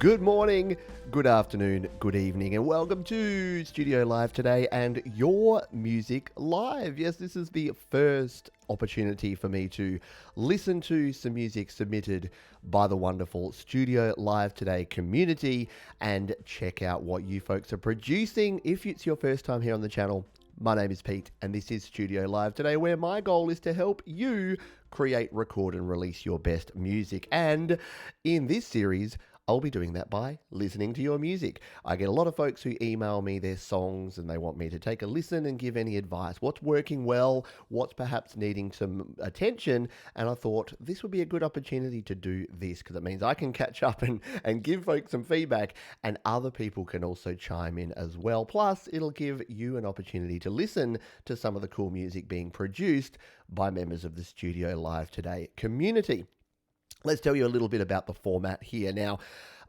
Good morning, good afternoon, good evening, and welcome to Studio Live today and Your Music Live. Yes, this is the first opportunity for me to listen to some music submitted by the wonderful Studio Live Today community and check out what you folks are producing. If it's your first time here on the channel, my name is Pete and this is Studio Live Today, where my goal is to help you create, record, and release your best music. And in this series, I'll be doing that by listening to your music. I get a lot of folks who email me their songs and they want me to take a listen and give any advice. What's working well, what's perhaps needing some attention, and I thought this would be a good opportunity to do this because it means I can catch up and give folks some feedback, and other people can also chime in as well. Plus, it'll give you an opportunity to listen to some of the cool music being produced by members of the Studio Live Today community. Let's tell you a little bit about the format here. Now,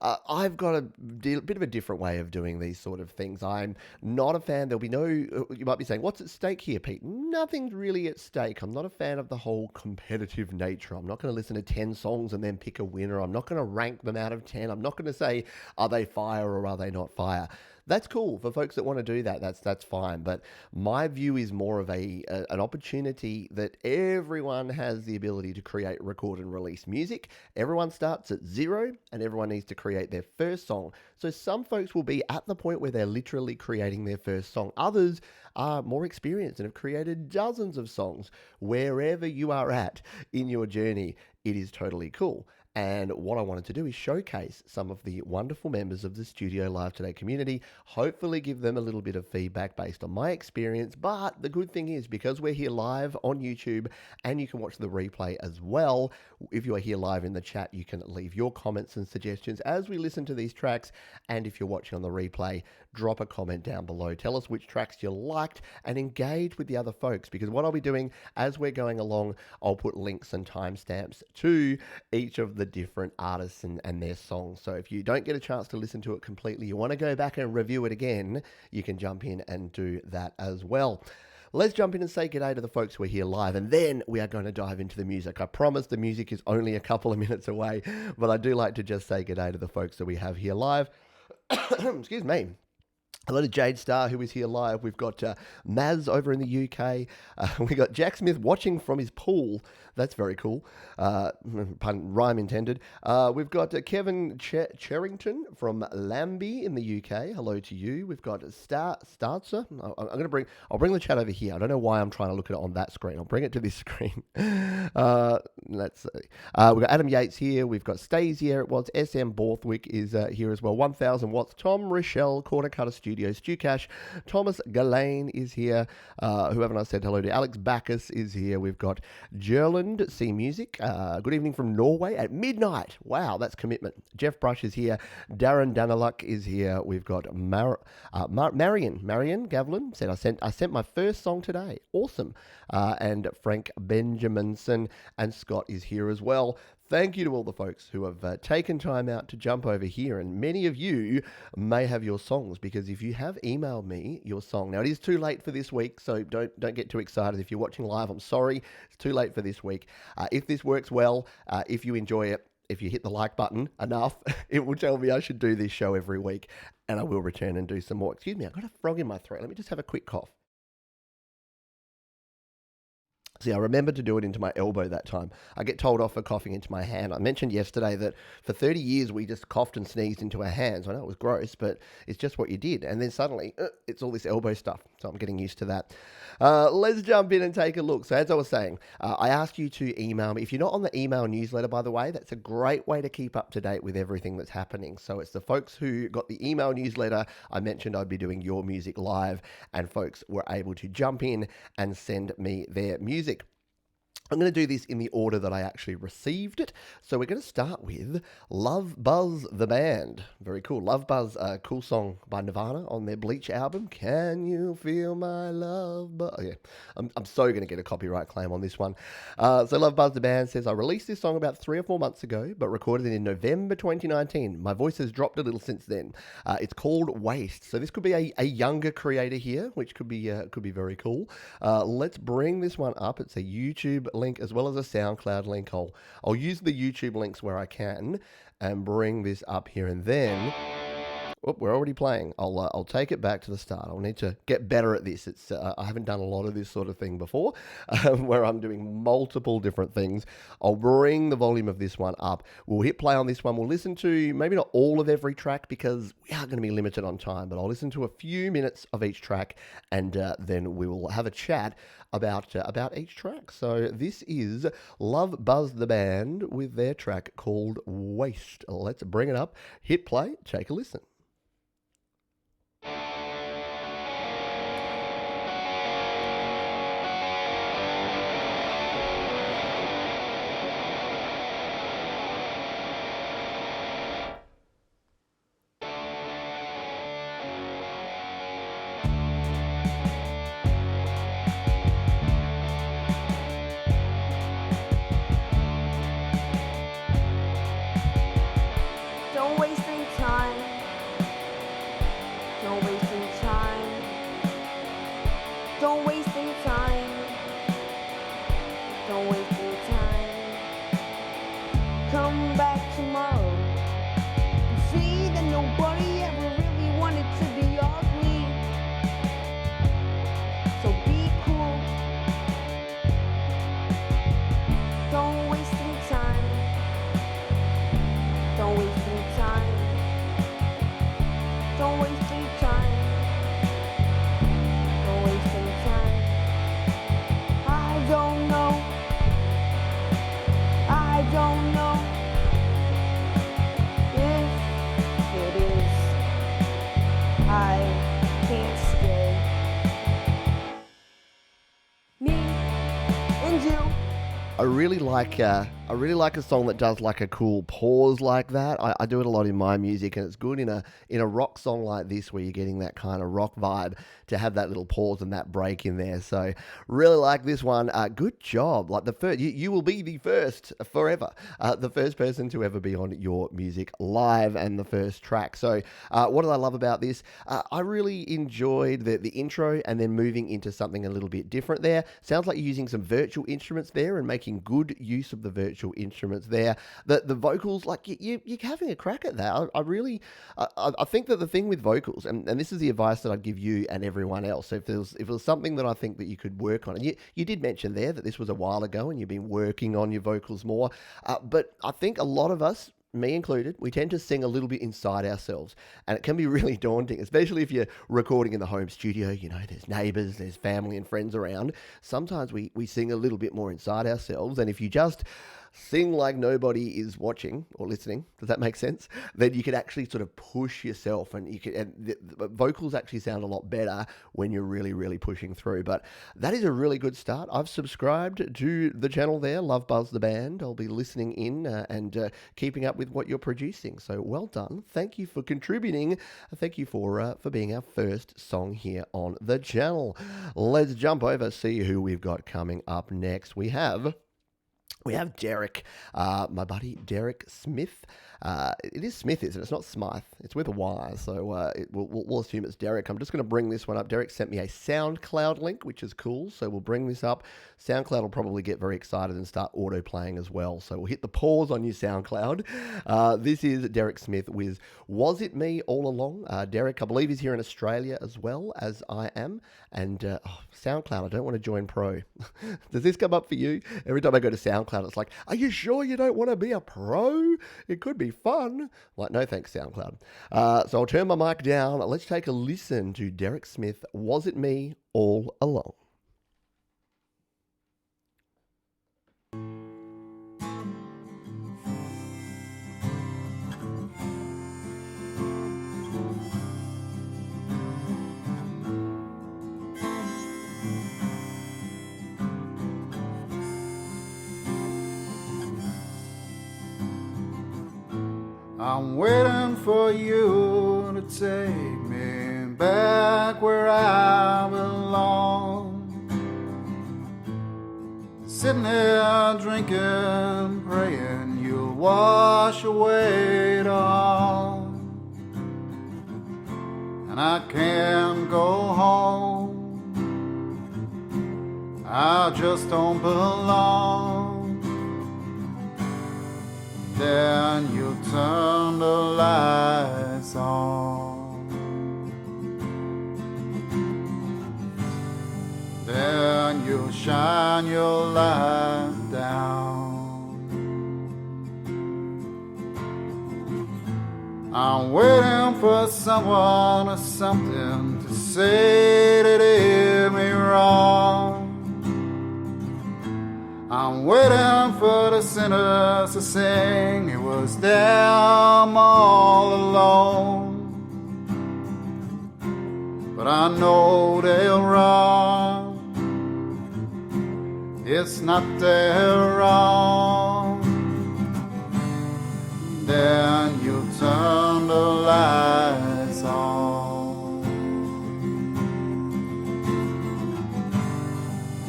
I've got a bit of a different way of doing these sort of things. I'm not a fan. There'll be no, you might be saying, what's at stake here, Pete? Nothing's really at stake. I'm not a fan of the whole competitive nature. I'm not going to listen to 10 songs and then pick a winner. I'm not going to rank them out of 10. I'm not going to say, are they fire or are they not fire? That's cool for folks that want to do that. That's fine. But my view is more of an opportunity that everyone has the ability to create, record, and release music. Everyone starts at zero, and everyone needs to create their first song. So some folks will be at the point where they're literally creating their first song. Others are more experienced and have created dozens of songs. Wherever you are at in your journey, it is totally cool. And what I wanted to do is showcase some of the wonderful members of the Studio Live Today community, hopefully give them a little bit of feedback based on my experience. But the good thing is, because we're here live on YouTube and you can watch the replay as well, if you are here live in the chat, you can leave your comments and suggestions as we listen to these tracks. And if you're watching on the replay, drop a comment down below. Tell us which tracks you liked and engage with the other folks, because what I'll be doing as we're going along, I'll put links and timestamps to each of the different artists and their songs. So if you don't get a chance to listen to it completely, you want to go back and review it again, you can jump in and do that as well. Let's jump in and say g'day to the folks who are here live, and then we are going to dive into the music. I promise the music is only a couple of minutes away, but I do like to just say g'day to the folks that we have here live. Excuse me. Hello to Jade Star, who is here live. We've got Maz over in the UK. We got Jack Smith watching from his pool. That's very cool. Pun, rhyme intended. We've got Kevin Cherrington from Lambie in the UK. Hello to you. We've got Startzer. I'll bring the chat over here. I don't know why I'm trying to look at it on that screen. I'll bring it to this screen. Let's see. We've got Adam Yates here. We've got Stacey here. It was SM Borthwick is here as well. 1000 watts. Tom Rochelle, Corner Cutter Studio. Stu Cash. Thomas Gallane is here. Who haven't I said hello to? Alex Bacchus is here. We've got Jerland C Music. Good evening from Norway at midnight. Wow, that's commitment. Jeff Brush is here. Darren Danneliuk is here. We've got Marion Gavlin said I sent my first song today. Awesome. And Frank Benjaminson and Scott is here as well. Thank you to all the folks who have taken time out to jump over here, and many of you may have your songs, because if you have emailed me your song, now it is too late for this week, so don't get too excited. If you're watching live, I'm sorry, it's too late for this week. If this works well, if you enjoy it, if you hit the like button enough, it will tell me I should do this show every week, and I will return and do some more. Excuse me, I've got a frog in my throat. Let me just have a quick cough. See, I remembered to do it into my elbow that time. I get told off for coughing into my hand. I mentioned yesterday that for 30 years we just coughed and sneezed into our hands. I know it was gross, but it's just what you did. And then suddenly, it's all this elbow stuff. So I'm getting used to that. Let's jump in and take a look. So as I was saying, I asked you to email me. If you're not on the email newsletter, by the way, that's a great way to keep up to date with everything that's happening. So it's the folks who got the email newsletter. I mentioned I'd be doing Your Music Live, and folks were able to jump in and send me their music. I'm going to do this in the order that I actually received it. So we're going to start with LOVEBUZZ, the band. Very cool. LOVEBUZZ, a cool song by Nirvana on their Bleach album. Can you feel my love? Oh, yeah, I'm so going to get a copyright claim on this one. So LOVEBUZZ, the band says, I released this song about 3 or 4 months ago, but recorded it in November 2019. My voice has dropped a little since then. It's called Waste. So this could be a younger creator here, which could be very cool. Let's bring this one up. It's a YouTube link. link as well as a SoundCloud link. I'll use the YouTube links where I can and bring this up here and then. Oh, we're already playing. I'll take it back to the start. I'll need to get better at this. It's I haven't done a lot of this sort of thing before, where I'm doing multiple different things. I'll bring the volume of this one up. We'll hit play on this one. We'll listen to maybe not all of every track because we are going to be limited on time, but I'll listen to a few minutes of each track, and then we will have a chat about each track. So this is LOVEBUZZ the band with their track called Waste. Let's bring it up. Hit play. Take a listen. Don't waste any time. Don't waste any time. Don't waste any time. Don't waste any time. Come back tomorrow and see that nobody ever really wanted to be ugly. So be cool. Don't waste any time. Don't waste any time. Don't waste any time. Don't waste any time. I don't know. I don't know if it is. I can't stay. Me and you. I really like a song that does like a cool pause like that. I do it a lot in my music, and it's good in a rock song like this where you're getting that kind of rock vibe to have that little pause and that break in there. So really like this one. Good job. Like the first, you will be the first forever, the first person to ever be on Your Music Live and the first track. So what did I love about this? I really enjoyed the intro and then moving into something a little bit different there. Sounds like you're using some virtual instruments there and making good use of the virtual instruments there. The vocals, like you're having a crack at that. I think that the thing with vocals, and this is the advice that I'd give you and everyone else. So if it was something that I think that you could work on, and you did mention there that this was a while ago and you've been working on your vocals more, but I think a lot of us, me included, we tend to sing a little bit inside ourselves, and it can be really daunting, especially if you're recording in the home studio. You know, there's neighbours, there's family and friends around. Sometimes we sing a little bit more inside ourselves, and if you just sing like nobody is watching or listening, does that make sense? Then you can actually sort of push yourself, and the vocals actually sound a lot better when you're really, really pushing through. But that is a really good start. I've subscribed to the channel there, LOVEBUZZ the band. I'll be listening in and keeping up with what you're producing. So well done. Thank you for contributing. Thank you for being our first song here on the channel. Let's jump over, see who we've got coming up next. We have Derek, my buddy Derek Smyth. It is Smyth, isn't it? It's not Smyth. It's with a Y, so we'll assume it's Derek. I'm just going to bring this one up. Derek sent me a SoundCloud link, which is cool, so we'll bring this up. SoundCloud will probably get very excited and start auto-playing as well, so we'll hit the pause on your SoundCloud. This is Derek Smyth with Was It Me All Along? Derek, I believe, is here in Australia as well as I am, and SoundCloud, I don't want to join pro. Does this come up for you? Every time I go to SoundCloud, it's like, are you sure you don't want to be a pro? It could be fun. I'm like, no thanks, SoundCloud. So I'll turn my mic down. Let's take a listen to Derek Smyth, Was It Me All Along? I'm waiting for you to take me back where I belong. Sitting here drinking, praying you'll wash away it all. And I can't go home. I just don't belong. Then you turn the lights on. Then you shine your light down. I'm waiting for someone or something to say that it did me wrong. I'm waiting for the sinners to sing it was them all alone. But I know they're wrong. It's not their wrong. Then you turn the lights on.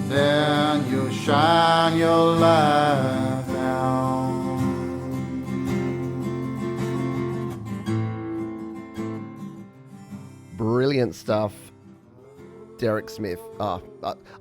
Then you shine your light down. Brilliant stuff, Derek Smyth. I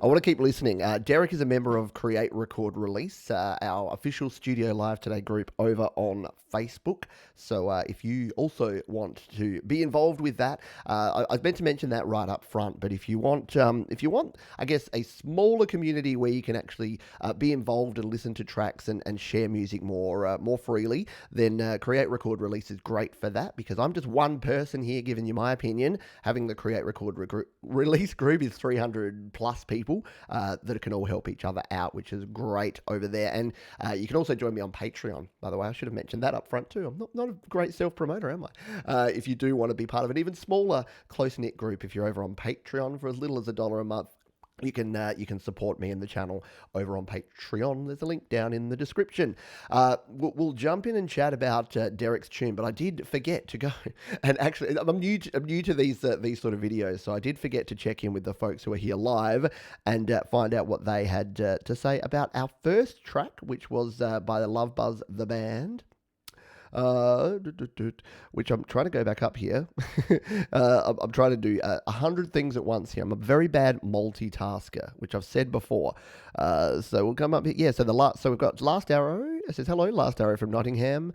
want to keep listening. Derek is a member of Create, Record, Release, our official Studio Live Today group over on Facebook. So if you also want to be involved with that, I meant to mention that right up front. But if you want, I guess, a smaller community where you can actually be involved and listen to tracks and share music more freely, then Create, Record, Release is great for that, because I'm just one person here giving you my opinion. Having the Create, Record, Release group is 300 plus people that can all help each other out, which is great over there. And you can also join me on Patreon, by the way. I should have mentioned that up front too. I'm not a great self-promoter, am I? If you do want to be part of an even smaller, close-knit group, if you're over on Patreon for as little as $1 a month, you can support me and the channel over on Patreon. There's a link down in the description. We'll jump in and chat about Derek's tune, but I did forget to go. And actually, I'm new to these sort of videos, so I did forget to check in with the folks who are here live and find out what they had to say about our first track, which was by the LOVEBUZZ the band. Which I'm trying to go back up here. I'm trying to do 100 things at once here. I'm a very bad multitasker, which I've said before. So we'll come up here. Yeah, so we've got Last Arrow. It says, hello, Last Arrow from Nottingham.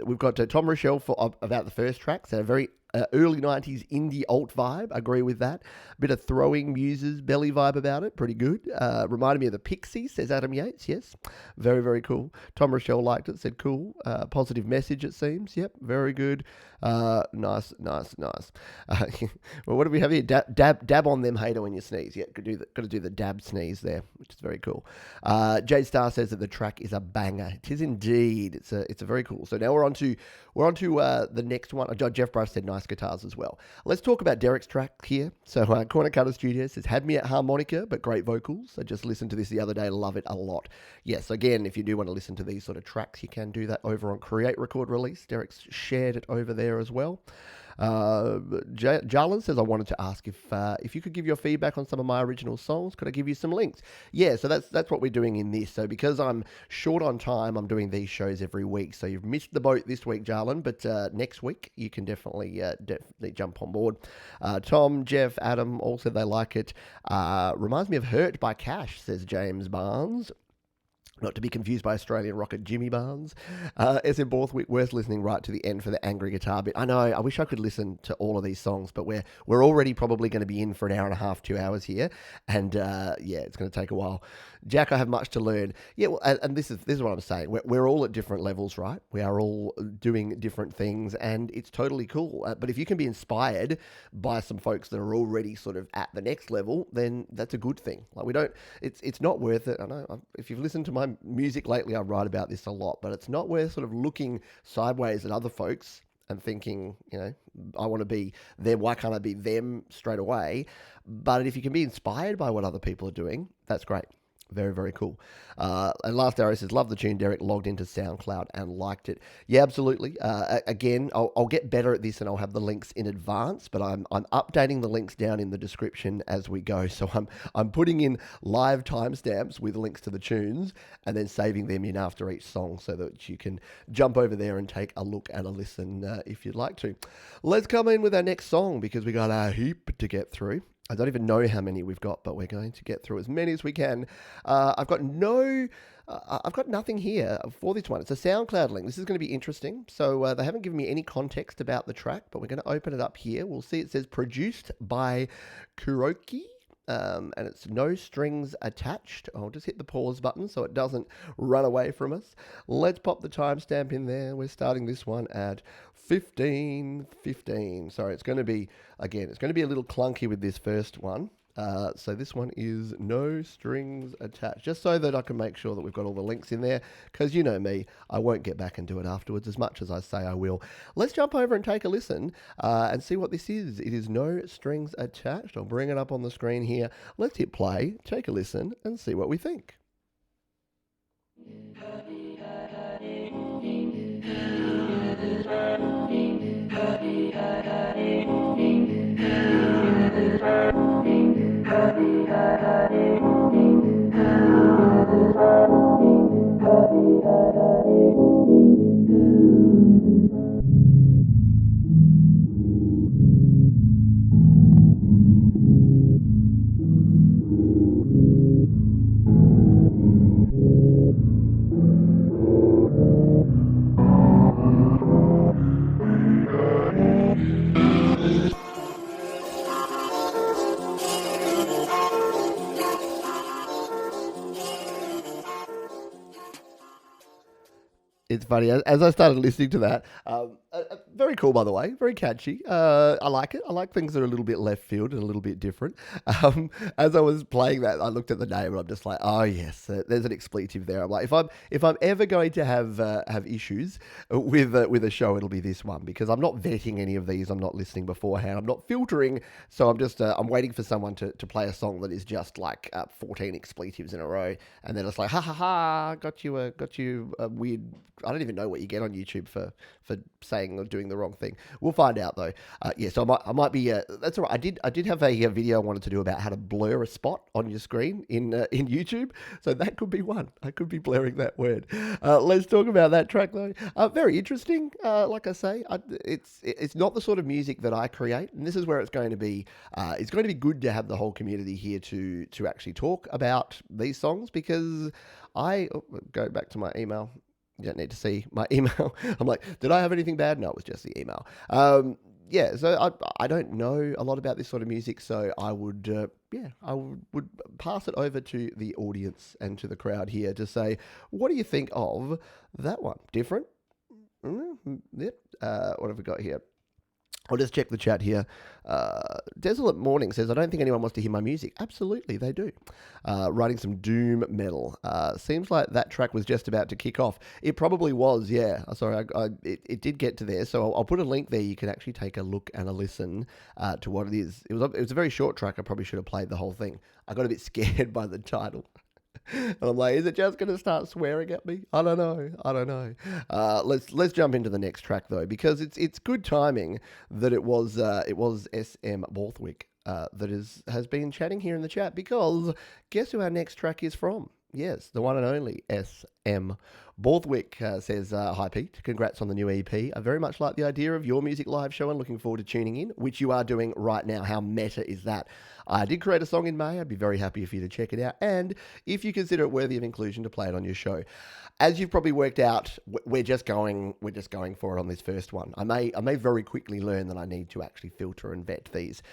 We've got Tom Rochelle about the first track. So a very early 90s indie alt vibe. I agree with that. Bit of Throwing Muses belly vibe about it. Pretty good. Reminded me of the Pixies, says Adam Yates. Yes. Very, very cool. Tom Rochelle liked it. Said cool. Positive message, it seems. Yep. Very good. Nice. Well, what do we have here? Dab on them, hater, when you sneeze. Yeah, got to do the dab sneeze there, which is very cool. Jade Star says that the track is a banger. It is indeed. It's a very cool. So now we're on to the next one. Jeff Brush said nice guitars as well. Let's talk about Derek's track here. So Corner Cutter Studios says, had me at harmonica, but great vocals. I just listened to this the other day. Love it a lot. Yes, again, if you do want to listen to these sort of tracks, you can do that over on Create, Record, Release. Derek's shared it over there as well. Jarlin says, I wanted to ask if you could give your feedback on some of my original songs. Could I give you some links? Yeah, so that's what we're doing in this. So because I'm short on time, I'm doing these shows every week. So you've missed the boat this week, Jarlin, but next week you can definitely jump on board. Tom, Jeff, Adam all said they like it. Reminds me of Hurt by Cash, says James Barnes. Not to be confused by Australian rocker Jimmy Barnes. SM Borthwick, worth listening right to the end for the angry guitar bit. I know, I wish I could listen to all of these songs, but we're already probably going to be in for an hour and a half, 2 hours here. And it's going to take a while. Jack, I have much to learn. Yeah, well, and this is what I'm saying. We're all at different levels, right? We are all doing different things, and it's totally cool. But if you can be inspired by some folks that are already sort of at the next level, then that's a good thing. Like it's not worth it. I know if you've listened to my music lately, I write about this a lot, but it's not worth sort of looking sideways at other folks and thinking, I want to be them. Why can't I be them straight away? But if you can be inspired by what other people are doing, that's great. Very, very cool. And Last Arrow says, love the tune, Derek, logged into SoundCloud and liked it. Yeah, absolutely. Again, I'll get better at this and I'll have the links in advance, but I'm updating the links down in the description as we go. So I'm putting in live timestamps with links to the tunes and then saving them in after each song so that you can jump over there and take a look and a listen if you'd like to. Let's come in with our next song because we got a heap to get through. I don't even know how many we've got, but we're going to get through as many as we can. I've got nothing here for this one. It's a SoundCloud link. This is going to be interesting. So they haven't given me any context about the track, but we're going to open it up here. We'll see it says produced by Kuroki. And it's no strings attached. I'll just hit the pause button so it doesn't run away from us. Let's pop the timestamp in there. We're starting this one at 15:15. Sorry, it's going to be a little clunky with this first one. So this one is no strings attached, just so that I can make sure that we've got all the links in there, because you know me, I won't get back and do it afterwards as much as I say I will. Let's jump over and take a listen and see what this is. It is no strings attached. I'll bring it up on the screen here. Let's hit play, take a listen, and see what we think. It's funny, as I started listening to that, very cool, by the way, very catchy. I like it. I like things that are a little bit left field and a little bit different. As I was playing that, I looked at the name and I'm just like, oh yes, there's an expletive there. I'm like, if I'm ever going to have issues with a show, it'll be this one, because I'm not vetting any of these. I'm not listening beforehand. I'm not filtering. So I'm just I'm waiting for someone to play a song that is just like 14 expletives in a row, and then it's like, ha ha ha, got you a weird. I don't even know what you get on YouTube for saying or doing the wrong thing. We'll find out though. So I might be. That's all right. I did have a video I wanted to do about how to blur a spot on your screen in YouTube. So that could be one. I could be blurring that word. Let's talk about that track though. Very interesting. Like I say, it's not the sort of music that I create, and this is where it's going to be. It's going to be good to have the whole community here to actually talk about these songs, because go back to my email. You don't need to see my email. I'm like, did I have anything bad? No, it was just the email. So I don't know a lot about this sort of music, so I would pass it over to the audience and to the crowd here to say, what do you think of that one? Different? Yep. What have we got here? I'll just check the chat here. Desolate Morning says, I don't think anyone wants to hear my music. Absolutely, they do. Writing some doom metal. Seems like that track was just about to kick off. It probably was, yeah. Sorry, it did get to there. So I'll put a link there. You can actually take a look and a listen to what it is. It was a very short track. I probably should have played the whole thing. I got a bit scared by the title. And I'm like, is it just going to start swearing at me? I don't know. Let's jump into the next track though, because it's good timing that it was SM Borthwick that has been chatting here in the chat, because guess who our next track is from? Yes, the one and only SM Borthwick says, hi Pete, congrats on the new EP. I very much like the idea of your music live show and looking forward to tuning in, which you are doing right now. How meta is that? I did create a song in May. I'd be very happy for you to check it out, and if you consider it worthy of inclusion, to play it on your show. As you've probably worked out, we're just going for it on this first one. I may very quickly learn that I need to actually filter and vet these,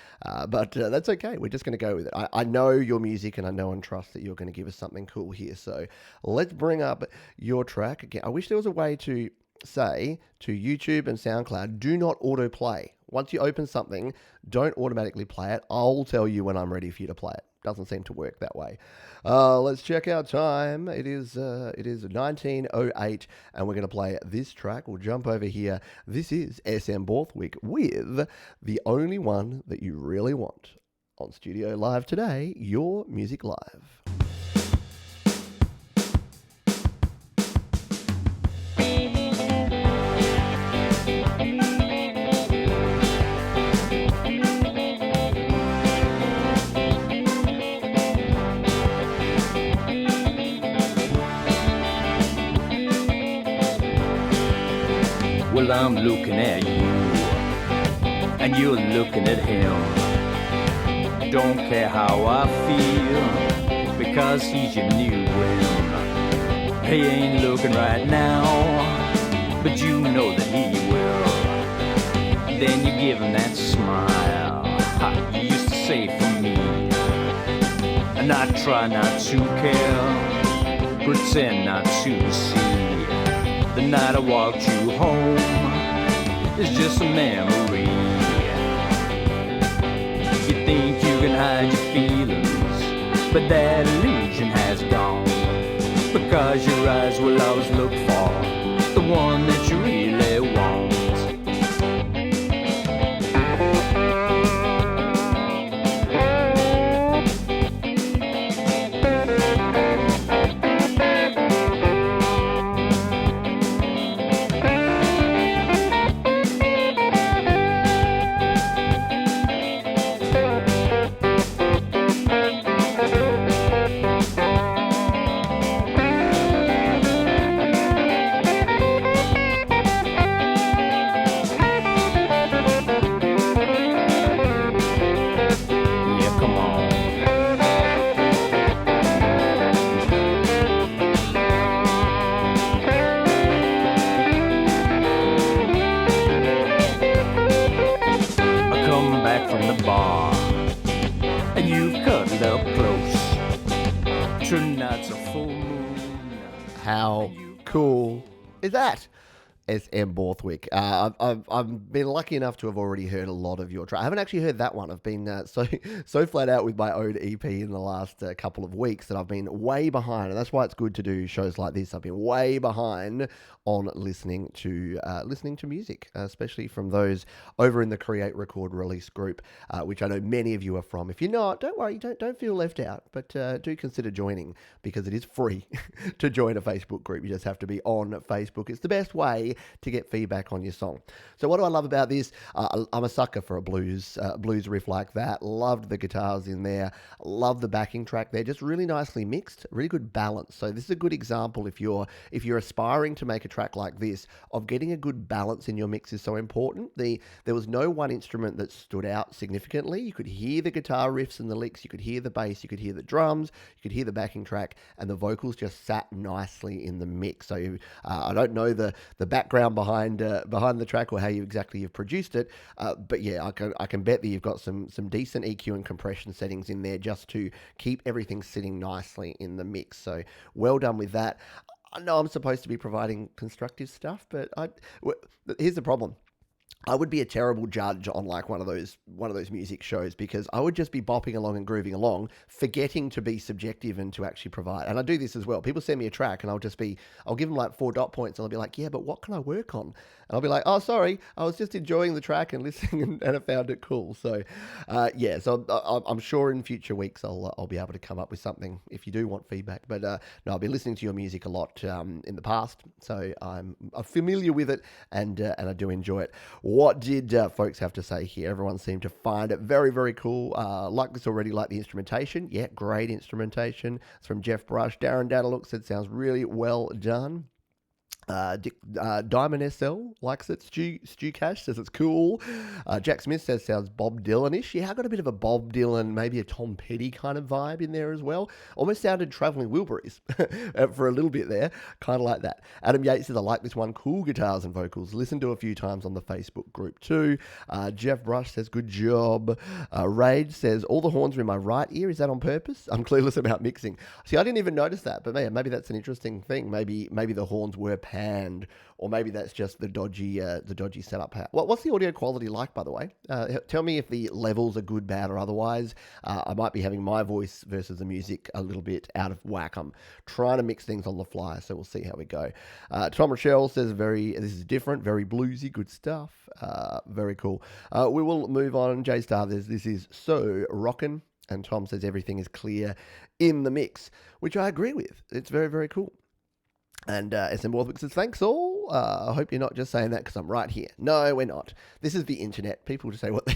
but that's okay. We're just going to go with it. I know your music, and I know and trust that you're going to give us something cool here. So let's bring up your track again. I wish there was a way to say to YouTube and SoundCloud, do not autoplay. Once you open something, don't automatically play it. I'll tell you when I'm ready for you to play it. Doesn't seem to work that way. Let's check our time. It is 19:08, and we're going to play this track. We'll jump over here. This is SM Borthwick with The Only One That You Really Want. On Studio Live today, your music live. Well, I'm looking at you, and you're looking at him. don't care how I feel, because he's your new will. He ain't looking right now, but you know that he will. Then you give him that smile you used to say for me, and I try not to care, pretend not to see. The night I walked you home is just a memory. You think you can hide your feelings, but that illusion has gone, because your eyes will always look for the one that you really want. How cool is that? SM Borthwick. I've been lucky enough to have already heard a lot of your track. I haven't actually heard that one. I've been so flat out with my own EP in the last couple of weeks that I've been way behind, and that's why it's good to do shows like this. I've been way behind on listening to music, especially from those over in the Create, Record, Release group, which I know many of you are from. If you're not, don't worry, don't feel left out, but do consider joining, because it is free to join a Facebook group. You just have to be on Facebook. It's the best way to get feedback on your song. So what do I love about this? I'm a sucker for a blues riff like that. Loved the guitars in there. Love the backing track there. Just really nicely mixed. Really good balance. So this is a good example if you're aspiring to make a track like this, of getting a good balance in your mix is so important. There was no one instrument that stood out significantly. You could hear the guitar riffs and the licks. You could hear the bass. You could hear the drums. You could hear the backing track, and the vocals just sat nicely in the mix. So I don't know the background behind the track or how you've produced it, but yeah, I can bet that you've got some decent EQ and compression settings in there just to keep everything sitting nicely in the mix. So well done with that. I know I'm supposed to be providing constructive stuff, but here's the problem. I would be a terrible judge on like one of those music shows, because I would just be bopping along and grooving along, forgetting to be subjective and to actually provide. And I do this as well. People send me a track and I'll give them like 4 dot points, and I'll be like, yeah, but what can I work on? And I'll be like, oh, sorry, I was just enjoying the track and listening and I found it cool. So, so I'm sure in future weeks I'll be able to come up with something if you do want feedback. But no, I've been listening to your music a lot in the past, so I'm familiar with it and I do enjoy it. What did folks have to say here? Everyone seemed to find it very, very cool. Like this already, like the instrumentation. Yeah, great instrumentation. It's from Jeff Brush. Darren Danneliuk said sounds really well done. Diamond SL likes it. Stu Cash says it's cool. Jack Smith says sounds Bob Dylan-ish. Yeah, I got a bit of a Bob Dylan, maybe a Tom Petty kind of vibe in there as well. Almost sounded Traveling Wilburys for a little bit there. Kind of like that. Adam Yates says, I like this one. Cool guitars and vocals. Listened to a few times on the Facebook group too. Jeff Brush says, good job. Rage says, all the horns are in my right ear. Is that on purpose? I'm clueless about mixing. See, I didn't even notice that, but man, maybe that's an interesting thing. Maybe the horns were panned, or maybe that's just the dodgy setup. What's the audio quality like, by the way? Tell me if the levels are good, bad, or otherwise. I might be having my voice versus the music a little bit out of whack. I'm trying to mix things on the fly, so we'll see how we go. Tom Rochelle says, this is different, very bluesy, good stuff. Very cool. We will move on. J Star, this is so rockin'. And Tom says everything is clear in the mix, which I agree with. It's very, very cool. And SM Borthwick says, thanks all. I hope you're not just saying that because I'm right here. No, we're not. This is the internet. People just say what they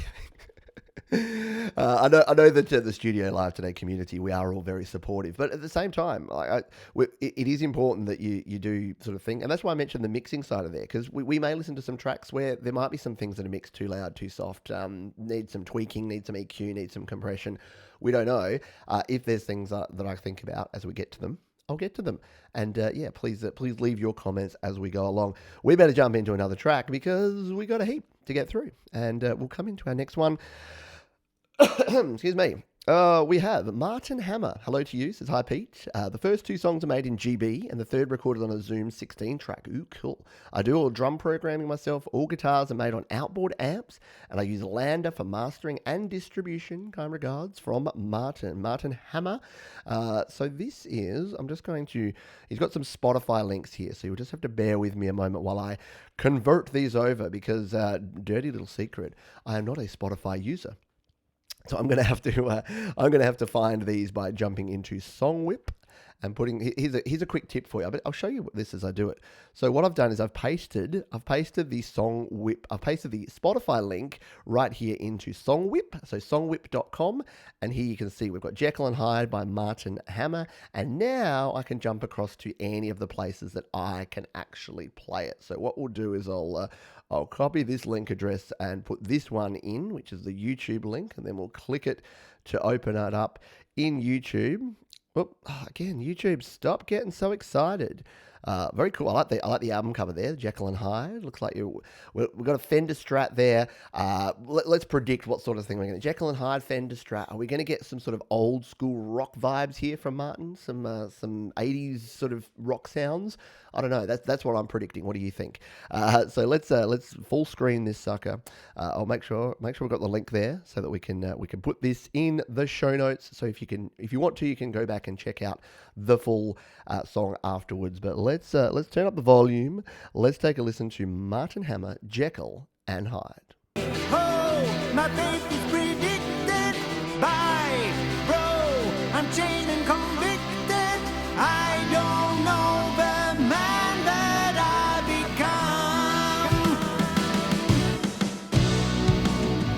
think. I know that the Studio Live Today community, we are all very supportive, but at the same time, it is important that you do sort of thing, and that's why I mentioned the mixing side of there, because we may listen to some tracks where there might be some things that are mixed too loud, too soft, need some tweaking, need some EQ, need some compression. We don't know. If there's things that I think about as we get to them, I'll get to them. And please leave your comments as we go along. We better jump into another track because we got a heap to get through, and we'll come into our next one. Excuse me. We have Martin Hammar. Hello to you, says Hi Pete. The first two songs are made in GB and the third recorded on a Zoom 16 track. Ooh, cool. I do all drum programming myself. All guitars are made on outboard amps and I use Lander for mastering and distribution. Kind regards from Martin Hammar. So this is, he's got some Spotify links here, so you'll just have to bear with me a moment while I convert these over because, dirty little secret, I am not a Spotify user. So I'm going to have to find these by jumping into SongWhip and putting. Here's a quick tip for you. I'll show you this as I do it. So what I've done is I've pasted the SongWhip. I've pasted the Spotify link right here into SongWhip. So songwhip.com, and here you can see we've got Jekyll and Hyde by Martin Hammar, and now I can jump across to any of the places that I can actually play it. So what we'll do is I'll copy this link address and put this one in, which is the YouTube link, and then we'll click it to open it up in YouTube. Again, YouTube, stop getting so excited. Very cool. I like the album cover there, Jekyll and Hyde. Looks like we've got a Fender Strat there. Let's predict what sort of thing we're going to. Jekyll and Hyde, Fender Strat. Are we going to get some sort of old school rock vibes here from Martin? Some 80s sort of rock sounds? I don't know. That's what I'm predicting. What do you think? So let's full screen this sucker. I'll make sure we've got the link there so that we can put this in the show notes. So if you want to, you can go back and check out the full song afterwards. But let's turn up the volume. Let's take a listen to Martin Hammar, Jekyll and Hyde. Oh, my faith is predicted by bro. I'm chained and convicted. I don't know the man that I become.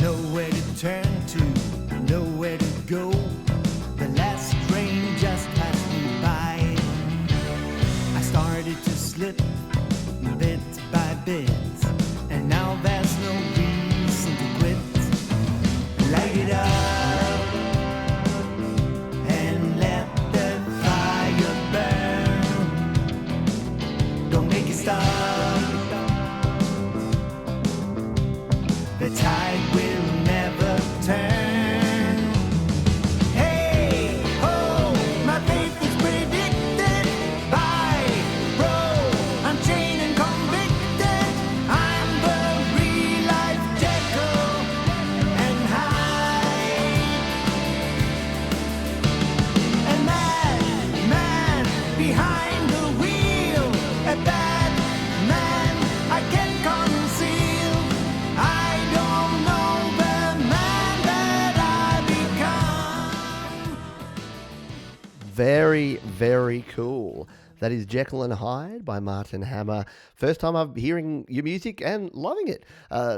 Nowhere to turn to, nowhere to go. The last train just passed me by. I started to slip bit by bit, and now there's no reason to quit. Light it up and let the fire burn. Don't make it stop. The tide will never turn. Very, very cool. That is Jekyll and Hyde by Martin Hammar. First time I'm hearing your music and loving it.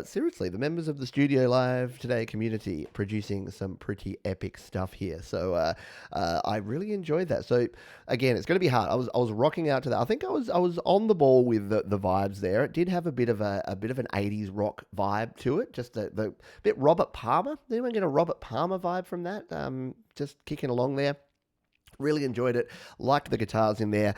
Seriously, the members of the Studio Live Today community producing some pretty epic stuff here. So I really enjoyed that. So again, it's going to be hard. I was rocking out to that. I think I was on the ball with the vibes there. It did have a bit of an 80s rock vibe to it. Just the bit Robert Palmer. Did anyone get a Robert Palmer vibe from that? Just kicking along there. Really enjoyed it. Liked the guitars in there.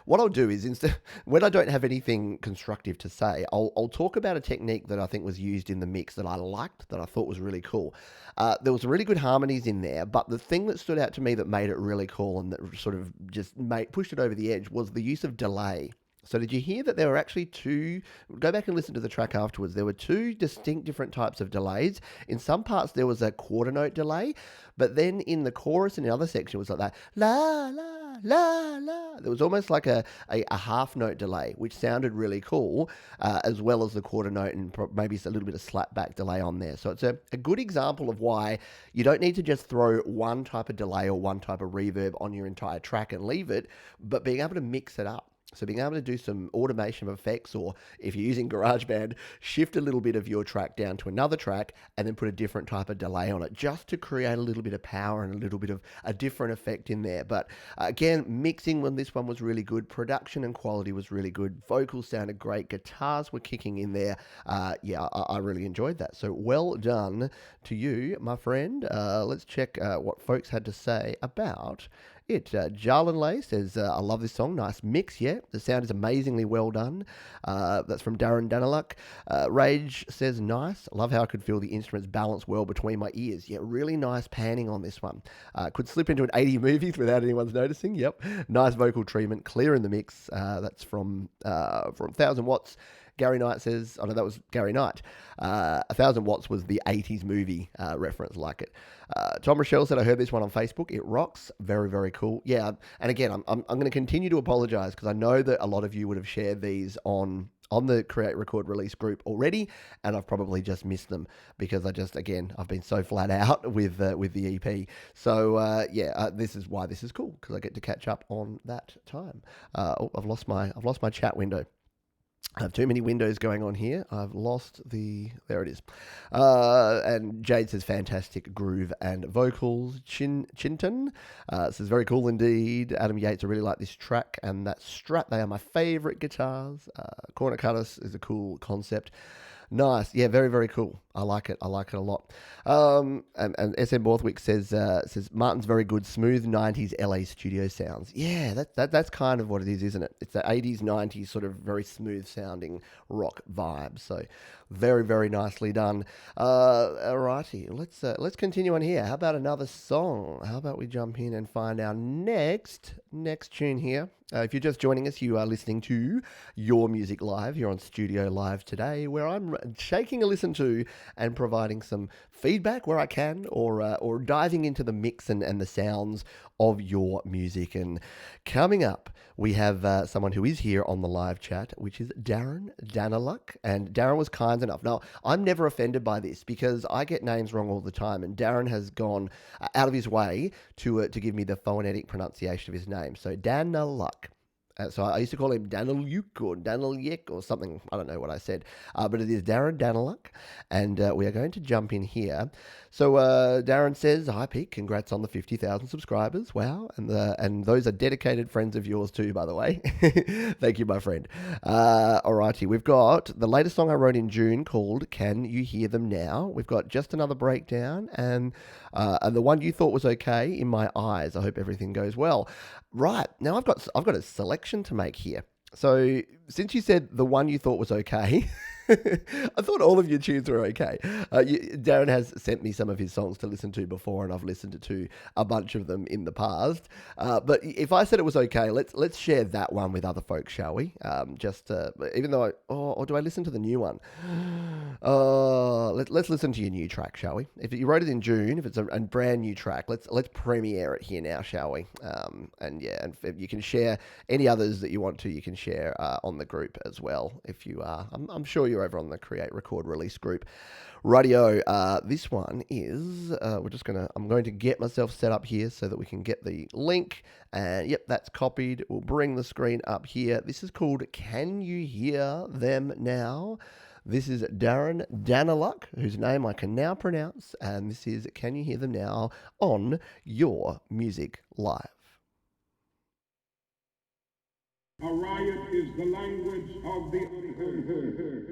What I'll do is, when I don't have anything constructive to say, I'll talk about a technique that I think was used in the mix that I liked, that I thought was really cool. There was really good harmonies in there, but the thing that stood out to me that made it really cool and that sort of just pushed it over the edge was the use of delay. So did you hear that there were actually two, go back and listen to the track afterwards, there were two distinct different types of delays. In some parts there was a quarter note delay, but then in the chorus and the other section it was like that, la, la, la, la. There was almost like a half note delay, which sounded really cool, as well as the quarter note and maybe a little bit of slap back delay on there. So it's a good example of why you don't need to just throw one type of delay or one type of reverb on your entire track and leave it, but being able to mix it up. So being able to do some automation of effects, or if you're using GarageBand, shift a little bit of your track down to another track and then put a different type of delay on it, just to create a little bit of power and a little bit of a different effect in there. But again, mixing when this one was really good, production and quality was really good, vocals sounded great, guitars were kicking in there. I really enjoyed that. So well done to you, my friend. Let's check what folks had to say about it. Jarlin Lay says, I love this song. Nice mix, yeah. The sound is amazingly well done. That's from Darren Danneliuk. Rage says, nice. I love how I could feel the instruments balance well between my ears. Yeah, really nice panning on this one. Could slip into an 80 movie without anyone's noticing. Yep. Nice vocal treatment, clear in the mix. That's from 1000 Watts. Gary Knight says, oh no, that was Gary Knight. 1000 Watts was the 80s movie reference, like it. Tom Rochelle said, I heard this one on Facebook. It rocks. Very, very cool. Yeah, and again, I'm going to continue to apologize because I know that a lot of you would have shared these on the Create, Record, Release group already, and I've probably just missed them because I've been so flat out with the EP. So this is why this is cool, because I get to catch up on that time. I've lost my chat window. I have too many windows going on here. I've lost there it is. And Jade says, fantastic groove and vocals. Chintan says, very cool indeed. Adam Yates, I really like this track and that Strat. They are my favorite guitars. Corner Cutters is a cool concept. Nice. Yeah, very, very cool. I like it a lot. And SM Borthwick says Martin's very good, smooth 90s LA studio sounds. Yeah, that's kind of what it is, isn't it? It's the 80s, 90s sort of very smooth sounding rock vibe. So very, very nicely done. Alrighty, let's continue on here. How about another song? How about we jump in and find our next tune here? If you're just joining us, you are listening to Your Music Live. You're on Studio Live today, where I'm taking a listen to and providing some feedback where I can, or diving into the mix and the sounds of your music. And coming up, we have someone who is here on the live chat, which is Darren Danneliuk. And Darren was kind enough. Now, I'm never offended by this because I get names wrong all the time, and Darren has gone out of his way to give me the phonetic pronunciation of his name. So Danneliuk. So I used to call him Danneliuk or Danneliuk or something. I don't know what I said. But it is Darren Danneliuk. And we are going to jump in here. So Darren says, hi Pete, congrats on the 50,000 subscribers. Wow. And those are dedicated friends of yours too, by the way. Thank you, my friend. Alrighty, we've got the latest song I wrote in June called Can You Hear Them Now? We've got Just Another Breakdown and the one you thought was okay, In My Eyes. I hope everything goes well. Right, now I've got a selection to make here. So since you said the one you thought was okay, I thought all of your tunes were okay. Darren has sent me some of his songs to listen to before, and I've listened to a bunch of them in the past. But if I said it was okay, let's share that one with other folks, shall we? Even though or do I listen to the new one? Let's listen to your new track, shall we? If you wrote it in June, if it's a brand new track, let's premiere it here now, shall we? And if you can share any others that you want to, you can share on the group as well. If you are, I'm sure you're over on the Create, Record, Release group. Radio. This one is I'm going to get myself set up here so that we can get the link. And yep, that's copied. We'll bring the screen up here. This is called Can You Hear Them Now? This is Darren Danneliuk, whose name I can now pronounce, and this is Can You Hear Them Now on Your Music Live. A riot is the language of the unheard.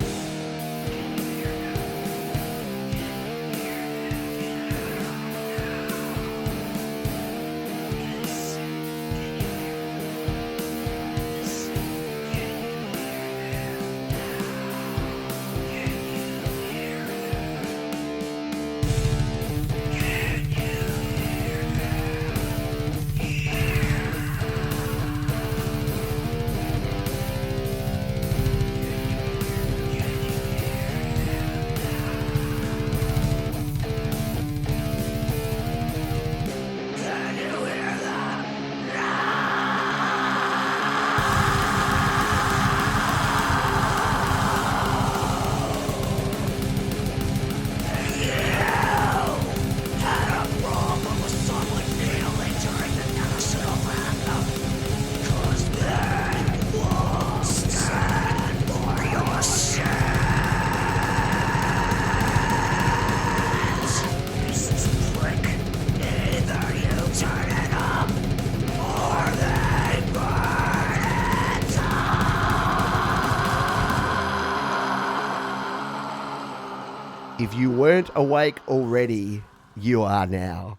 If you weren't awake already, you are now.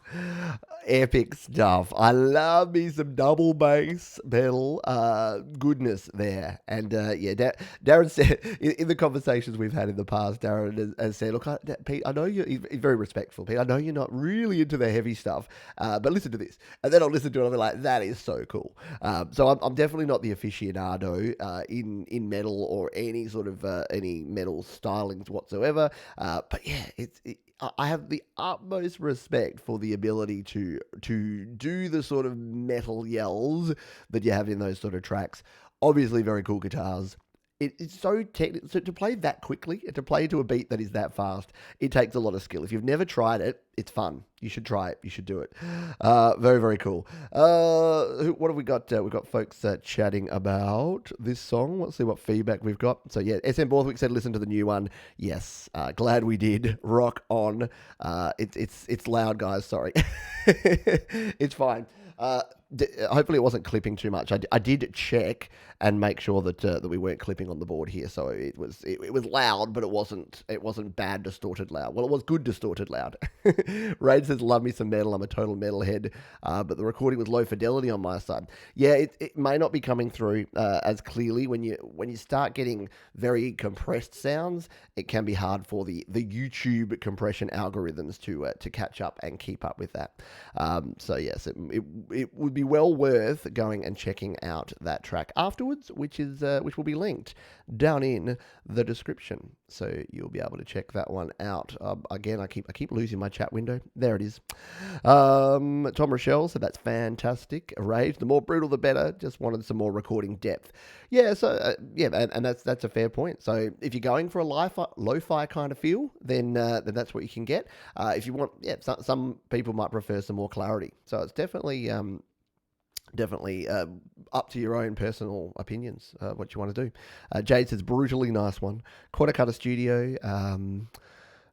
Epic stuff. I love me some double bass pedal goodness there. And Darren said, in the conversations we've had in the past, Darren has said, look, Pete, I know he's very respectful, Pete. I know you're not really into the heavy stuff, but listen to this. And then I'll listen to it and I'll be like, that is so cool. So I'm definitely not the aficionado in metal or any sort of any metal stylings whatsoever. But yeah, I have the utmost respect for the ability to do the sort of metal yells that you have in those sort of tracks. Obviously, very cool guitars. It's so technical. So to play that quickly, and to play to a beat that is that fast, it takes a lot of skill. If you've never tried it, it's fun. You should try it. You should do it. Very, very cool. What have we got? We've got folks chatting about this song. Let's see what feedback we've got. So yeah, SM Borthwick said, listen to the new one. Yes, glad we did. Rock on. It's loud, guys. Sorry. It's fine. Hopefully it wasn't clipping too much. I did check and make sure that we weren't clipping on the board here. So it was loud, but it wasn't bad distorted loud. Well, it was good distorted loud. Raid says, love me some metal. I'm a total metalhead, but the recording was low fidelity on my side. Yeah, it may not be coming through as clearly when you start getting very compressed sounds. It can be hard for the YouTube compression algorithms to catch up and keep up with that. So yes, it would be well worth going and checking out that track afterwards, which will be linked down in the description, so you'll be able to check that one out. Again, I keep losing my chat window. There it is. Tom Rochelle, so that's fantastic. Rage, the more brutal the better. Just wanted some more recording depth. Yeah, so and that's a fair point. So if you're going for a lo-fi kind of feel, then that's what you can get. If you want, some people might prefer some more clarity. So it's definitely up to your own personal opinions, what you want to do. Jade says, brutally nice one. Quarter Cutter Studio.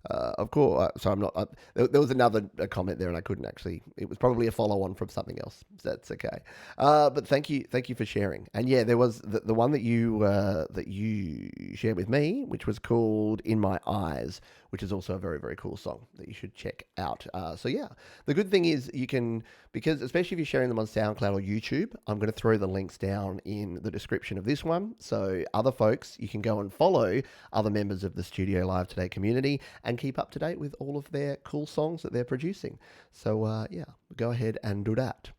Of course, so I'm not. There was another comment there, and I couldn't actually. It was probably a follow-on from something else. So that's okay. But thank you for sharing. And yeah, there was the one that you shared with me, which was called "In My Eyes," which is also a very, very cool song that you should check out. So yeah, the good thing is you can, because especially if you're sharing them on SoundCloud or YouTube, I'm going to throw the links down in the description of this one. So other folks, you can go and follow other members of the Studio Live Today community and keep up to date with all of their cool songs that they're producing. So go ahead and do that.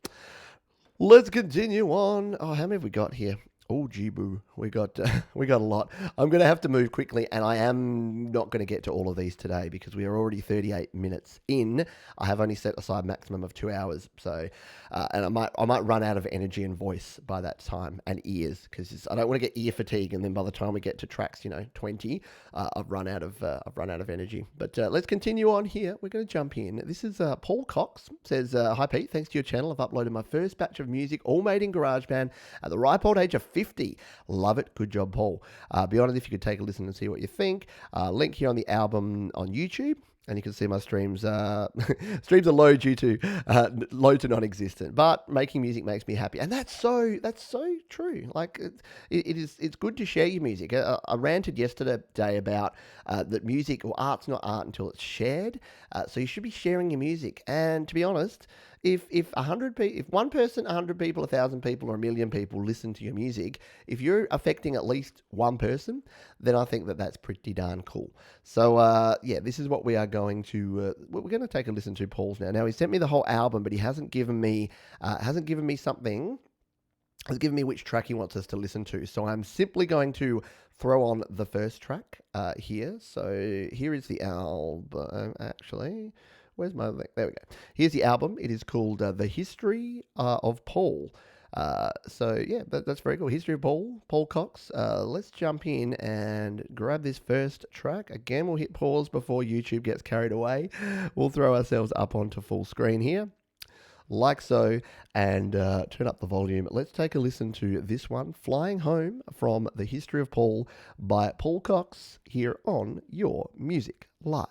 Let's continue on. Oh, how many have we got here? Oh, gee boo, we got a lot. I'm going to have to move quickly, and I am not going to get to all of these today because we are already 38 minutes in. I have only set aside maximum of 2 hours, so and I might run out of energy and voice by that time, and ears, because I don't want to get ear fatigue, and then by the time we get to tracks 20, I've run out of energy. But let's continue on here. We're going to jump in. This is Paul Cox says, "Hi Pete, thanks to your channel, I've uploaded my first batch of music, all made in GarageBand at the ripe old age of 50. Love it. Good job, Paul. Be honest, if you could take a listen and see what you think. Link here on the album on YouTube. And you can see my streams. Streams are low low to non-existent. But making music makes me happy, and that's so true. Like it's good to share your music. I ranted yesterday about that music or art's not art until it's shared. So you should be sharing your music. And to be honest, if 100 people, if one person, 100 people, 1,000 people, or 1,000,000 people listen to your music, if you're affecting at least one person, then I think that's pretty darn cool. So this is what we are going to. We're going to take a listen to Paul's now. Now he sent me the whole album, but he hasn't given me something. Has given me which track he wants us to listen to. So I'm simply going to throw on the first track here. So here is the album. Actually, where's my link? There we go. Here's the album. It is called The History of Paul. So yeah, that's very cool. History of Paul Cox. Let's jump in and grab this first track. Again, we'll hit pause before YouTube gets carried away. We'll throw ourselves up onto full screen here, like so, and turn up the volume. Let's take a listen to this one, Flying Home, from The History of Paul by Paul Cox, here on Your Music Live.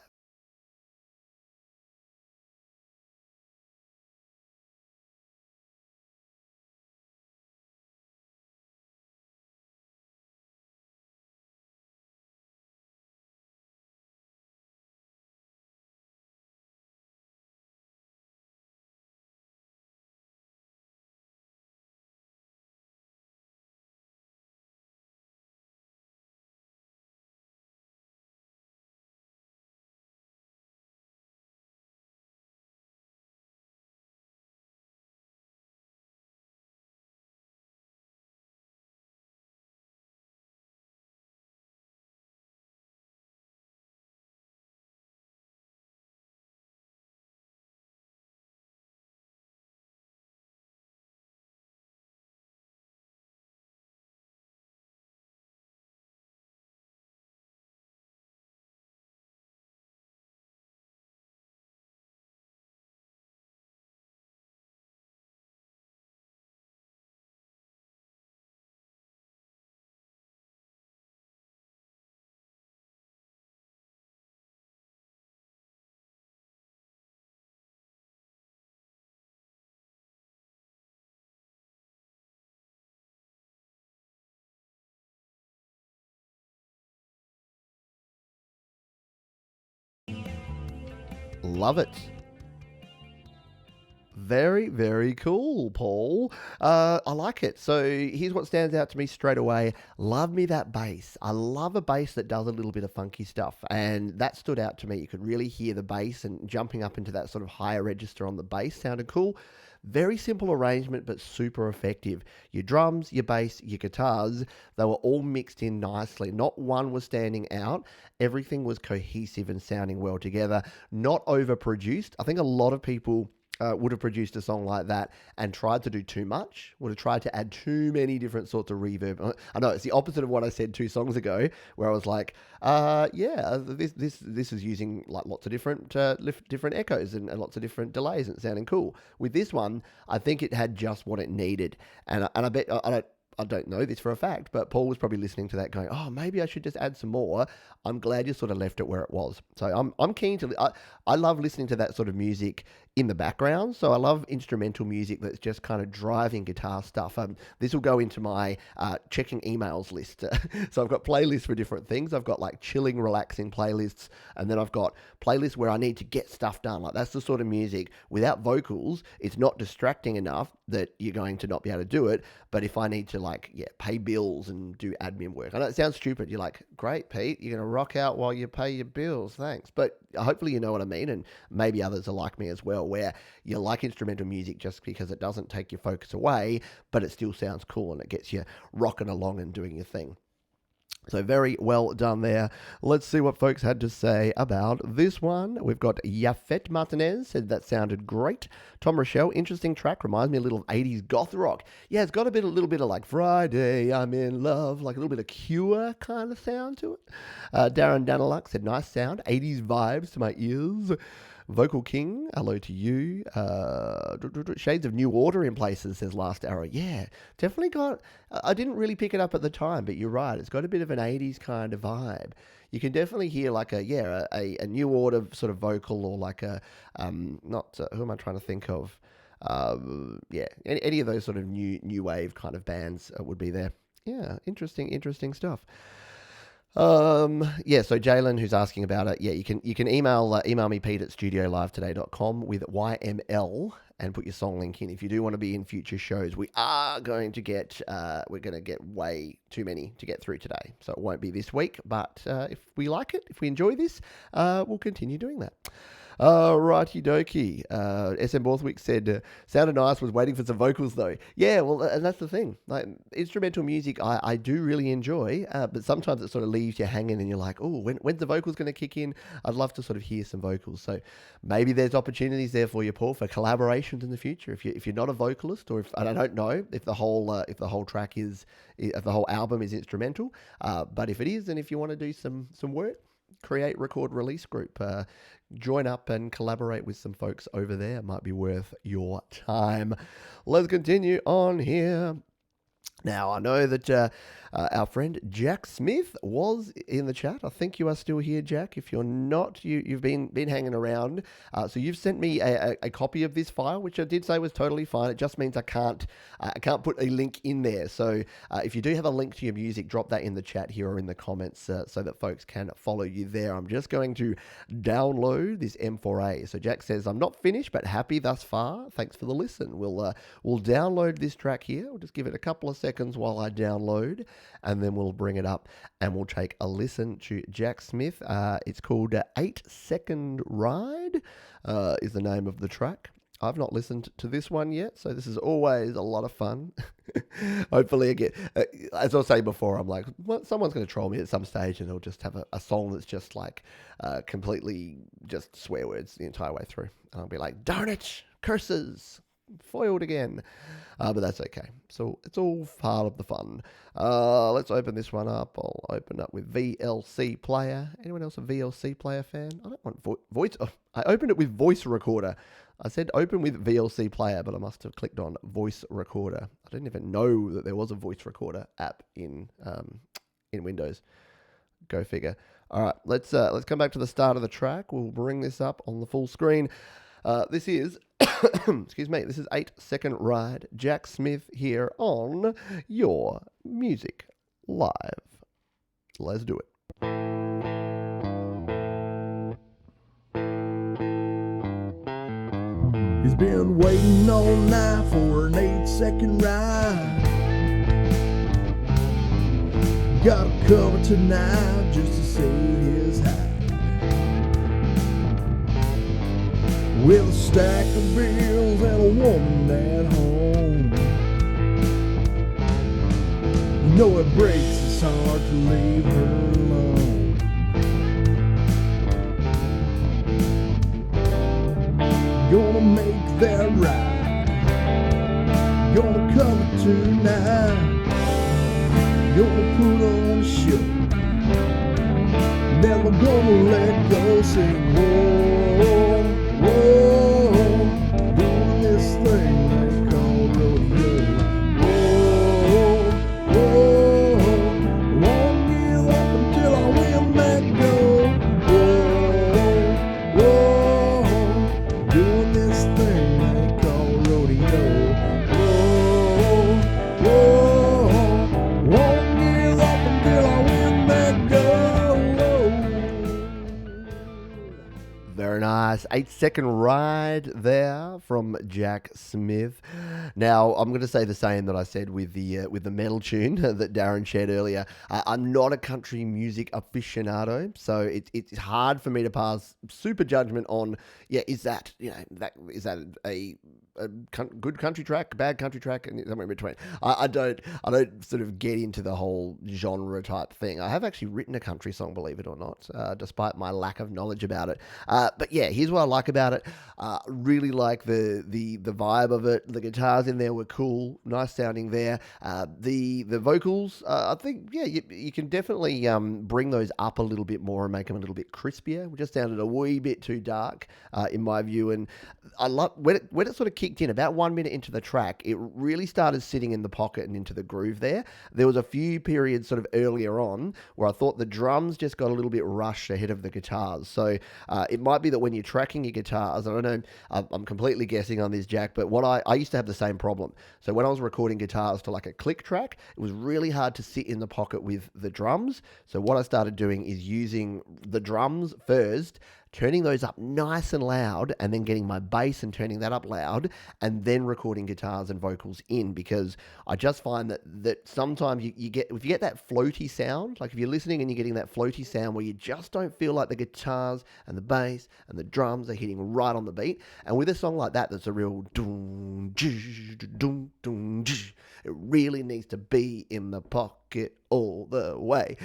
Love it. Very, very cool, Paul. I like it. So here's what stands out to me straight away. Love me that bass. I love a bass that does a little bit of funky stuff. And that stood out to me. You could really hear the bass, and jumping up into that sort of higher register on the bass sounded cool. Very simple arrangement, but super effective. Your drums, your bass, your guitars, they were all mixed in nicely. Not one was standing out. Everything was cohesive and sounding well together. Not overproduced. I think a lot of people would have produced a song like that and tried to do too much, would have tried to add too many different sorts of reverb. I know it's the opposite of what I said 2 songs ago, where I was like, this is using like lots of different echoes and lots of different delays and sounding cool. With this one, I think it had just what it needed, and I bet I don't know this for a fact, but Paul was probably listening to that going, oh, maybe I should just add some more. I'm glad you sort of left it where it was. So I'm keen to, I love listening to that sort of music in the background. So I love instrumental music that's just kind of driving guitar stuff. This will go into my checking emails list. So I've got playlists for different things. I've got like chilling, relaxing playlists. And then I've got playlists where I need to get stuff done. Like that's the sort of music without vocals, it's not distracting enough that you're going to not be able to do it. But if I need to pay bills and do admin work. I know it sounds stupid. You're like, great, Pete, you're going to rock out while you pay your bills. Thanks. But hopefully you know what I mean. And maybe others are like me as well, where you like instrumental music just because it doesn't take your focus away, but it still sounds cool and it gets you rocking along and doing your thing. So very well done there. Let's see what folks had to say about this one. We've got Yafet Martinez said that sounded great. Tom Rochelle, interesting track, reminds me a little of 80s goth rock. Yeah, it's got a little bit of like Friday, I'm in love, like a little bit of Cure kind of sound to it. Darren Danneliuk said nice sound, 80s vibes to my ears. Vocal King, hello to you. Shades of New Order in places, says Last Arrow. Yeah, definitely got, I didn't really pick it up at the time, but you're right. It's got a bit of an 80s kind of vibe. You can definitely hear like a New Order sort of vocal, or like a, who am I trying to think of? Any of those sort of new wave kind of bands would be there. Yeah, interesting stuff. So Jalen, who's asking about it, you can email me, Pete, at studiolivetoday.com with YML and put your song link in. If you do want to be in future shows, we are going to get way too many to get through today, so it won't be this week, but if we like it, if we enjoy this, we'll continue doing that. Righty dokie. SM Borthwick said, sounded nice, was waiting for some vocals though. Yeah, well, and that's the thing. Like, instrumental music, I do really enjoy, but sometimes it sort of leaves you hanging and you're like, oh, when's the vocals going to kick in? I'd love to sort of hear some vocals. So maybe there's opportunities there for you, Paul, for collaborations in the future. If you're not a vocalist, or and I don't know if the whole track if the whole album is instrumental, but if it is, and if you want to do some work, create, record, release group, join up and collaborate with some folks over there. Might be worth your time. Let's continue on here. Now, I know that our friend Jack Smyth was in the chat. I think you are still here, Jack. If you're not, you've been hanging around. So you've sent me a copy of this file, which I did say was totally fine. It just means I can't put a link in there. So if you do have a link to your music, drop that in the chat here or in the comments so that folks can follow you there. I'm just going to download this M4A. So Jack says, I'm not finished, but happy thus far. Thanks for the listen. We'll download this track here. We'll just give it a couple of seconds while I download, and then we'll bring it up and we'll take a listen to Jack Smyth. It's called 8 Second Ride is the name of the track. I've not listened to this one yet, so this is always a lot of fun. Hopefully, again, as I was saying before, I'm like, well, someone's going to troll me at some stage and they'll just have a song that's just like completely just swear words the entire way through. And I'll be like, darn it, curses, foiled again. But that's okay. So it's all part of the fun. Let's open this one up. I'll open up with VLC Player. Anyone else a VLC Player fan? I don't want voice. Oh, I opened it with Voice Recorder. I said open with VLC Player, but I must have clicked on Voice Recorder. I didn't even know that there was a Voice Recorder app in Windows. Go figure. All right, let's come back to the start of the track. We'll bring this up on the full screen. This is, excuse me, this is 8 Second Ride. Jack Smyth here on Your Music Live. Let's do it. Been waiting all night for an 8-second ride. Got a cover tonight just to say his Hyde. With a stack of bills and a woman at home. You know it breaks his heart to leave her alone. Gonna make that right. Gonna come tonight. Gonna put on a show. Never gonna let go. Sing whoa, whoa. Doing this thing they call rodeo. Whoa, whoa. Won't give up until I win that gold. Whoa, whoa. Doing this thing they call rodeo. Whoa, whoa. Won't give up until I win that gold. Very nice. 8-second ride there from Jack Smyth. Now, I'm going to say the same that I said with the metal tune that Darren shared earlier. I'm not a country music aficionado, so it's hard for me to pass super judgment on, is that a good country track, bad country track, and somewhere in between. I don't sort of get into the whole genre type thing. I have actually written a country song, believe it or not, despite my lack of knowledge about it. But yeah, here's what I like about it. Really like the vibe of it. The guitars in there were cool, nice sounding there. The vocals, I think, you can definitely bring those up a little bit more and make them a little bit crispier. It just sounded a wee bit too dark, in my view. And I love when it sort of kicked in about 1 minute into the track, it really started sitting in the pocket and into the groove there. There was a few periods sort of earlier on where I thought the drums just got a little bit rushed ahead of the guitars. So it might be that when you're tracking your guitars, I don't know, I'm completely guessing on this, Jack, but what I used to have the same problem. So when I was recording guitars to like a click track, it was really hard to sit in the pocket with the drums. So what I started doing is using the drums first, turning those up nice and loud, and then getting my bass and turning that up loud, and then recording guitars and vocals in, because I just find that sometimes if you get that floaty sound, like if you're listening and you're getting that floaty sound where you just don't feel like the guitars and the bass and the drums are hitting right on the beat, and with a song like that that's a real doom, doom, doom, it really needs to be in the pocket all the way.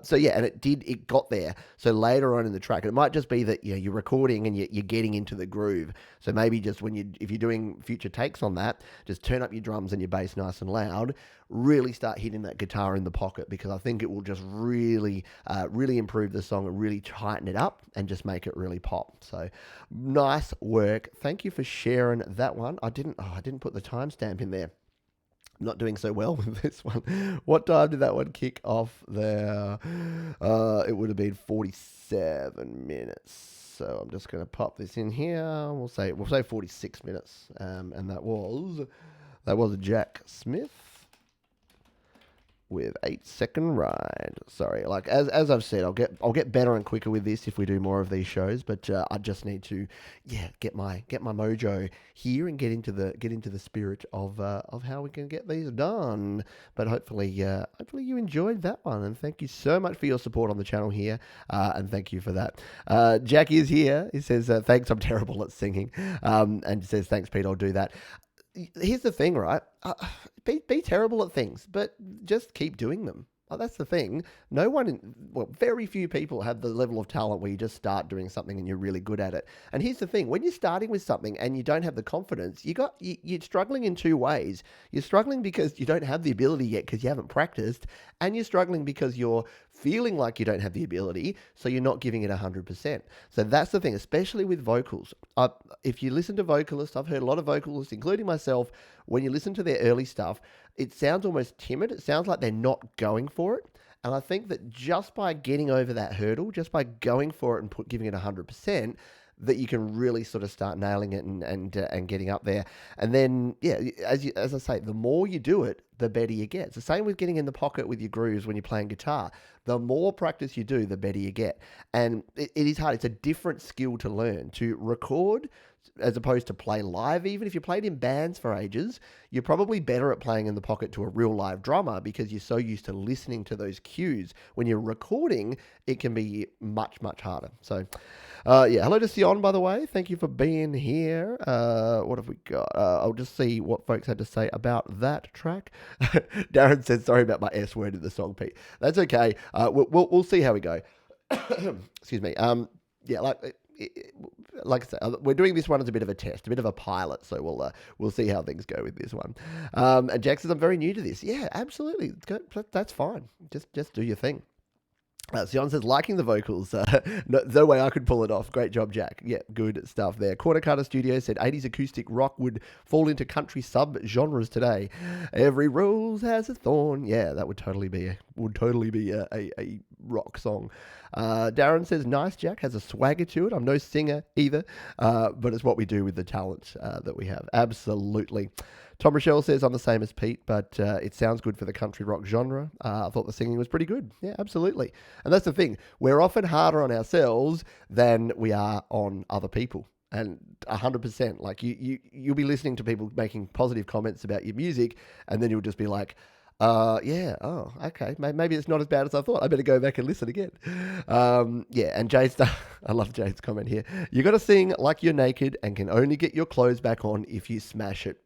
So yeah, and it got there. So later on in the track, it might just be that you're recording and you're getting into the groove. So maybe just if you're doing future takes on that, just turn up your drums and your bass nice and loud. Really start hitting that guitar in the pocket, because I think it will just really improve the song and really tighten it up and just make it really pop. So nice work. Thank you for sharing that one. I didn't put the timestamp in there. Not doing so well with this one. What time did that one kick off there? It would have been 47 minutes. So I'm just going to pop this in here. We'll say 46 minutes. And that was Jack Smyth with 8-second ride. Sorry, like as I've said, I'll get better and quicker with this if we do more of these shows. But I just need to get my mojo here and get into the spirit of how we can get these done. But hopefully you enjoyed that one, and thank you so much for your support on the channel here, and thank you for that. Jack is here. He says thanks. I'm terrible at singing, and says thanks, Pete. I'll do that. Here's the thing, right? Be terrible at things, but just keep doing them. That's the thing. Very few people have the level of talent where you just start doing something and you're really good at it. And here's the thing: when you're starting with something and you don't have the confidence, you're struggling in two ways. You're struggling because you don't have the ability yet because you haven't practiced, and you're struggling because you're feeling like you don't have the ability, so you're not giving it 100%. So that's the thing, especially with vocals. If you listen to vocalists, I've heard a lot of vocalists, including myself, when you listen to their early stuff, it sounds almost timid. It sounds like they're not going for it. And I think that just by getting over that hurdle, just by going for it and giving it 100%, that you can really sort of start nailing it and getting up there. And then, as I say, the more you do it, the better you get. It's the same with getting in the pocket with your grooves when you're playing guitar. The more practice you do, the better you get. And it is hard. It's a different skill to learn. To record as opposed to play live. Even if you played in bands for ages, you're probably better at playing in the pocket to a real live drummer because you're so used to listening to those cues. When you're recording, it can be much, much harder. So, hello to Sion, by the way. Thank you for being here. What have we got? I'll just see what folks had to say about that track. Darren said, sorry about my S word in the song, Pete. That's okay. We'll see how we go. Excuse me. Like I said, we're doing this one as a bit of a test, a bit of a pilot, so we'll see how things go with this one. And Jack says, I'm very new to this. Yeah, absolutely. That's fine. Just do your thing. Sion says, liking the vocals. No way I could pull it off. Great job, Jack. Yeah, good stuff there. Quarter Carter Studio said 80s acoustic rock would fall into country sub-genres today. Every rose has a thorn. Yeah, that would totally be a rock song. Darren says, nice, Jack. Has a swagger to it. I'm no singer either, but it's what we do with the talent that we have. Absolutely. Tom Rochelle says, I'm the same as Pete, but it sounds good for the country rock genre. I thought the singing was pretty good. Yeah, absolutely. And that's the thing. We're often harder on ourselves than we are on other people. And 100%. Like, you'll be listening to people making positive comments about your music, and then you'll just be like, okay, maybe it's not as bad as I thought. I better go back and listen again. And Jade's, I love Jade's comment here. You got to sing like you're naked and can only get your clothes back on if you smash it.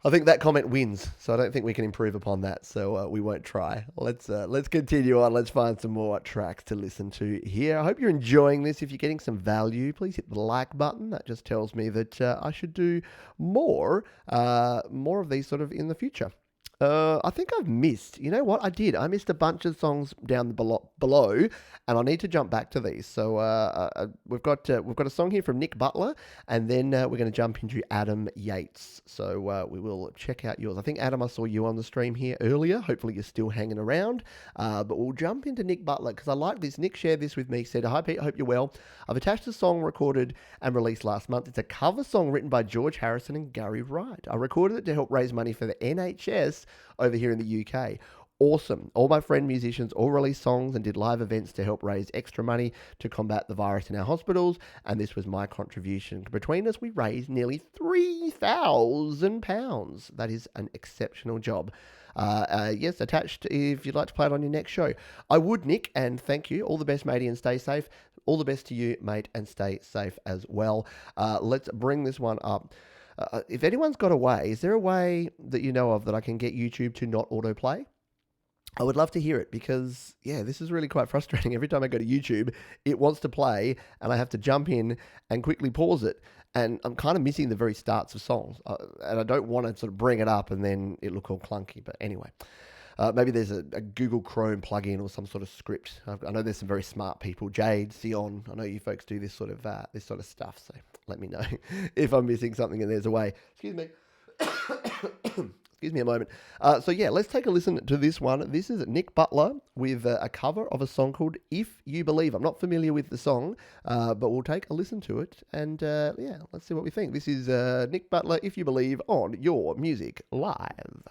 I think that comment wins, so I don't think we can improve upon that, so we won't try. Let's continue on. Let's find some more tracks to listen to here. I hope you're enjoying this. If you're getting some value, please hit the like button. That just tells me that I should do more of these sort of in the future. I think I've missed, you know what, I did. I missed a bunch of songs down below, and I need to jump back to these. So we've got a song here from Nick Butler, and then we're going to jump into Adam Yates. So we will check out yours. I think, Adam, I saw you on the stream here earlier. Hopefully you're still hanging around, but we'll jump into Nick Butler, because I like this. Nick shared this with me, said, hi Pete, hope you're well. I've attached a song recorded and released last month. It's a cover song written by George Harrison and Gary Wright. I recorded it to help raise money for the NHS over here in the UK. Awesome. All my friend musicians all released songs and did live events to help raise extra money to combat the virus in our hospitals, and this was my contribution. Between us, we raised nearly £3,000. That is an exceptional job. Yes, attached if you'd like to play it on your next show. I would, Nick, and thank you. All the best, matey, and stay safe. All the best to you, mate, and stay safe as well. Let's bring this one up. If anyone's got a way, is there a way that you know of that I can get YouTube to not autoplay? I would love to hear it, because, yeah, this is really quite frustrating. Every time I go to YouTube, it wants to play, and I have to jump in and quickly pause it. And I'm kind of missing the very starts of songs. And I don't want to sort of bring it up and then it look all clunky. But anyway, maybe there's a Google Chrome plugin or some sort of script. I know there's some very smart people. Jade, Sion, I know you folks do this sort of stuff. So let me know if I'm missing something and there's a way. Excuse me. Excuse me a moment. Let's take a listen to this one. This is Nick Butler with a cover of a song called If You Believe. I'm not familiar with the song, but we'll take a listen to it. And let's see what we think. This is Nick Butler, If You Believe, on Your Music Live.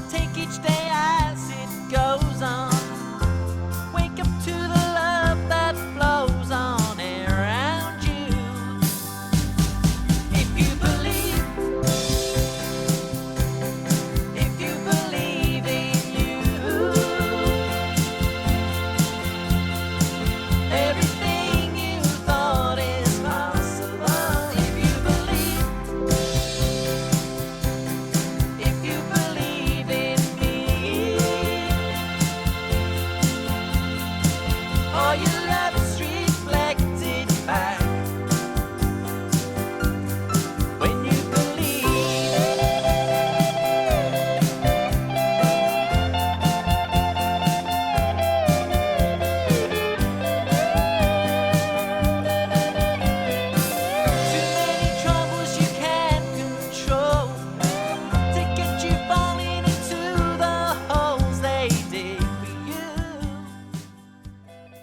Take each day as it goes on.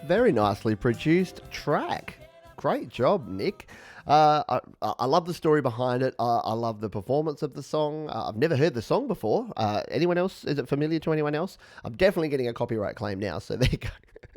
Very nicely produced track. Great job, Nick. I love the story behind it. I love the performance of the song. I've never heard the song before. Anyone else? Is it familiar to anyone else? I'm definitely getting a copyright claim now, so there you go.